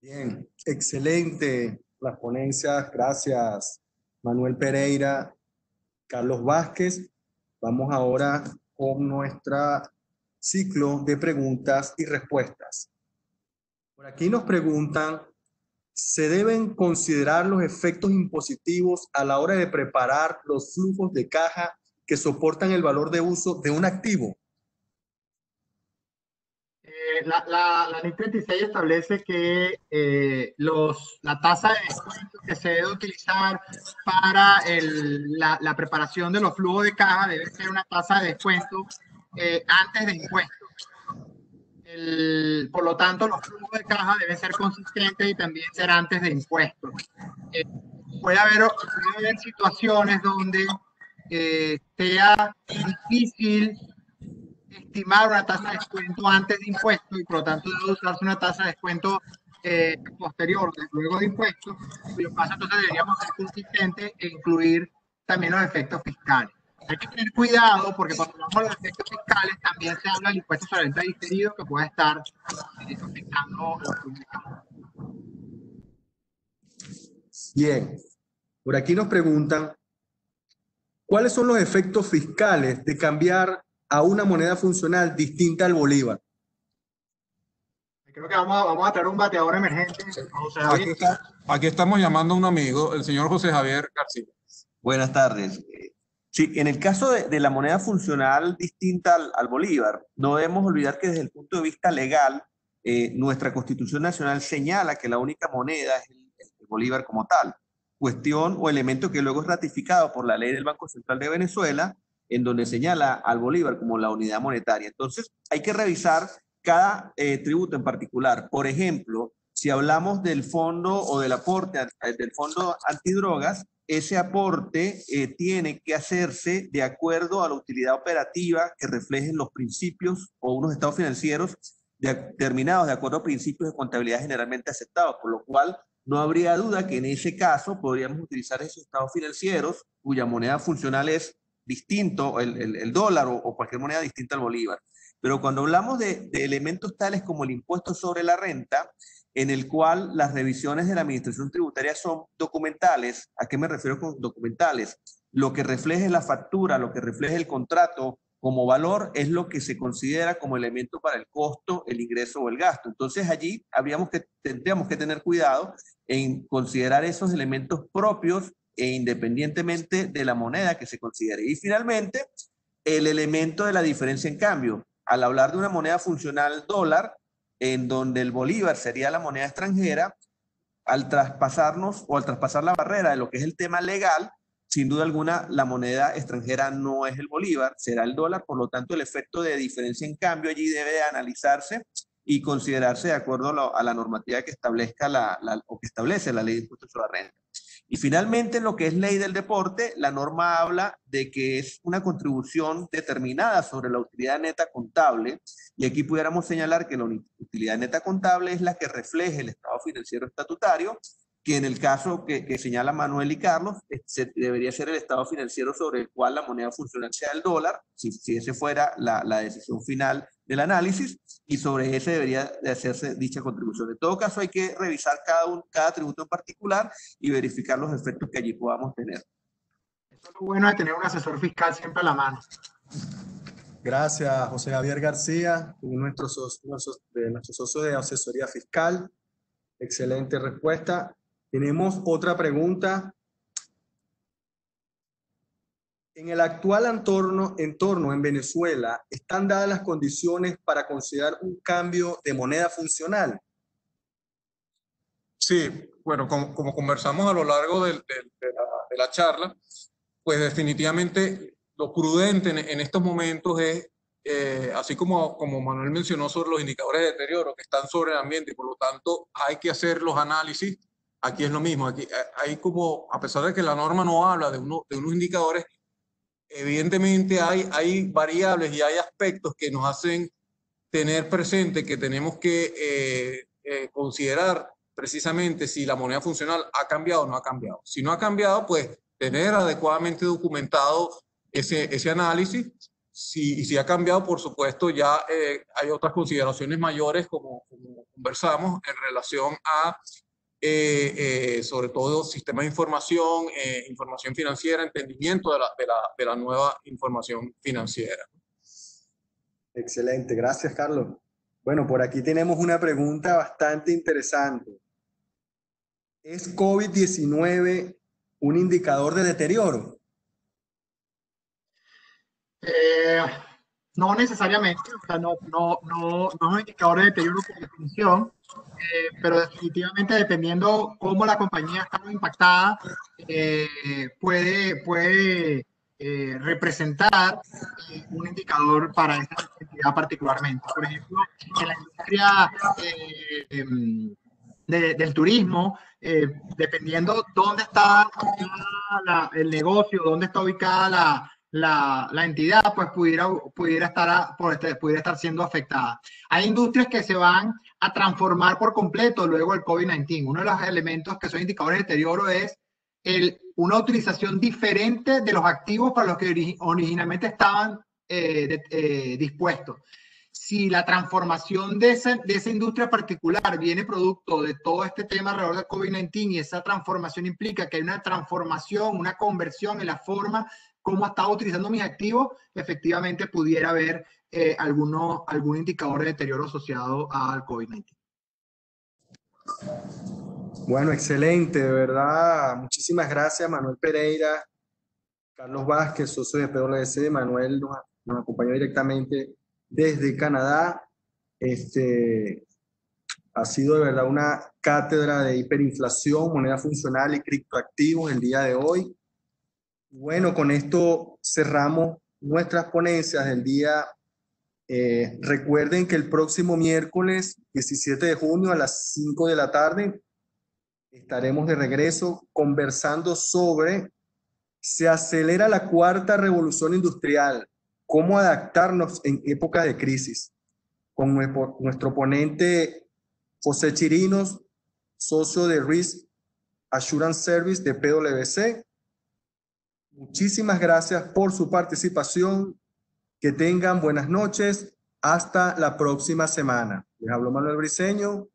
Bien, excelente las ponencias. Gracias, Manuel Pereira, Carlos Vázquez. Vamos ahora con nuestro ciclo de preguntas y respuestas. Por aquí nos preguntan, ¿se deben considerar los efectos impositivos a la hora de preparar los flujos de caja que soportan el valor de uso de un activo? La NIC 36 establece que la tasa de descuento que se debe utilizar para la preparación de los flujos de caja debe ser una tasa de descuento antes de impuestos. Por lo tanto, los flujos de caja deben ser consistentes y también ser antes de impuestos. Puede haber situaciones donde sea difícil estimar una tasa de descuento antes de impuestos y por lo tanto debe usarse una tasa de descuento posterior, luego de impuestos. En lo caso, entonces deberíamos ser consistentes e incluir también los efectos fiscales. Hay que tener cuidado porque cuando hablamos de los efectos fiscales también se habla del impuesto sobre venta diferido que puede estar afectando los publicados. Bien, por aquí nos preguntan, ¿cuáles son los efectos fiscales de cambiar a una moneda funcional distinta al bolívar? Creo que vamos a traer un bateador emergente. Aquí estamos llamando a un amigo, el señor José Javier García. Buenas tardes. Sí, en el caso de la moneda funcional distinta al bolívar, no debemos olvidar que desde el punto de vista legal, nuestra Constitución Nacional señala que la única moneda es el bolívar como tal. cuestión o elemento que luego es ratificado por la ley del Banco Central de Venezuela, en donde señala al bolívar como la unidad monetaria. Entonces, hay que revisar cada tributo en particular. Por ejemplo, si hablamos del fondo o del aporte del fondo antidrogas, ese aporte tiene que hacerse de acuerdo a la utilidad operativa que reflejen los principios o unos estados financieros determinados de acuerdo a principios de contabilidad generalmente aceptados, por lo cual no habría duda que en ese caso podríamos utilizar esos estados financieros cuya moneda funcional es distinto, el dólar o cualquier moneda distinta al bolívar. Pero cuando hablamos de elementos tales como el impuesto sobre la renta, en el cual las revisiones de la administración tributaria son documentales. ¿A qué me refiero con documentales? Lo que refleje la factura, lo que refleje el contrato como valor es lo que se considera como elemento para el costo, el ingreso o el gasto. Entonces allí tendríamos que tener cuidado en considerar esos elementos propios e independientemente de la moneda que se considere. Y finalmente, el elemento de la diferencia en cambio. Al hablar de una moneda funcional dólar, en donde el bolívar sería la moneda extranjera, al traspasarnos o al traspasar la barrera de lo que es el tema legal, sin duda alguna la moneda extranjera no es el bolívar, será el dólar, por lo tanto el efecto de diferencia en cambio allí debe de analizarse y considerarse de acuerdo a la normativa que establezca o que establece la ley de impuestos sobre la renta. Y finalmente, en lo que es ley del deporte, la norma habla de que es una contribución determinada sobre la utilidad neta contable, y aquí pudiéramos señalar que la utilidad neta contable es la que refleje el estado financiero estatutario, que en el caso que señala Manuel y Carlos, debería ser el estado financiero sobre el cual la moneda funcional sea el dólar, si esa fuera la decisión final del análisis, y sobre ese debería de hacerse dicha contribución. En todo caso, hay que revisar cada tributo en particular y verificar los efectos que allí podamos tener. Eso es lo bueno de tener un asesor fiscal siempre a la mano. Gracias, José Javier García, nuestro socio de asesoría fiscal. Excelente respuesta. Tenemos otra pregunta. En el actual entorno en Venezuela, ¿están dadas las condiciones para considerar un cambio de moneda funcional? Sí, bueno, como conversamos a lo largo de la charla, pues definitivamente lo prudente en estos momentos es, así como Manuel mencionó sobre los indicadores de deterioro que están sobre el ambiente y por lo tanto hay que hacer los análisis. Aquí es lo mismo, aquí hay como, a pesar de que la norma no habla de unos indicadores, evidentemente hay variables y hay aspectos que nos hacen tener presente que tenemos que considerar precisamente si la moneda funcional ha cambiado o no ha cambiado. Si no ha cambiado, pues tener adecuadamente documentado ese análisis. Y si ha cambiado, por supuesto, ya hay otras consideraciones mayores, como conversamos, en relación a sobre todo sistemas de información, información financiera, entendimiento de la nueva información financiera. Excelente, gracias, Carlos. Bueno, por aquí tenemos una pregunta bastante interesante. ¿Es COVID-19 un indicador de deterioro? No necesariamente, o sea, no es un indicador de deterioro por definición, pero definitivamente dependiendo cómo la compañía está impactada, puede representar un indicador para esta entidad particularmente. Por ejemplo, en la industria del turismo, dependiendo dónde está el negocio, dónde está ubicada la entidad, pues pudiera estar siendo afectada. Hay industrias que se van a transformar por completo luego del COVID-19. Uno de los elementos que son indicadores de deterioro es una utilización diferente de los activos para los que originalmente estaban dispuestos. Si la transformación de esa industria particular viene producto de todo este tema alrededor del COVID-19 y esa transformación implica que hay una transformación, una conversión en la forma como estaba utilizando mis activos, efectivamente pudiera haber algún indicador de deterioro asociado al COVID-19. Bueno, excelente, de verdad. Muchísimas gracias, Manuel Pereira, Carlos Vázquez, socio de PwC. Manuel nos acompañó directamente desde Canadá. Ha sido de verdad una cátedra de hiperinflación, moneda funcional y criptoactivos el día de hoy. Bueno, con esto cerramos nuestras ponencias del día. Recuerden que el próximo miércoles 17 de junio a las 5 de la tarde estaremos de regreso conversando sobre se acelera la cuarta revolución industrial, cómo adaptarnos en época de crisis, con nuestro ponente José Chirinos, socio de Risk Assurance Service de PwC. Muchísimas gracias por su participación. Que tengan buenas noches. Hasta la próxima semana. Les habló Manuel Briceño.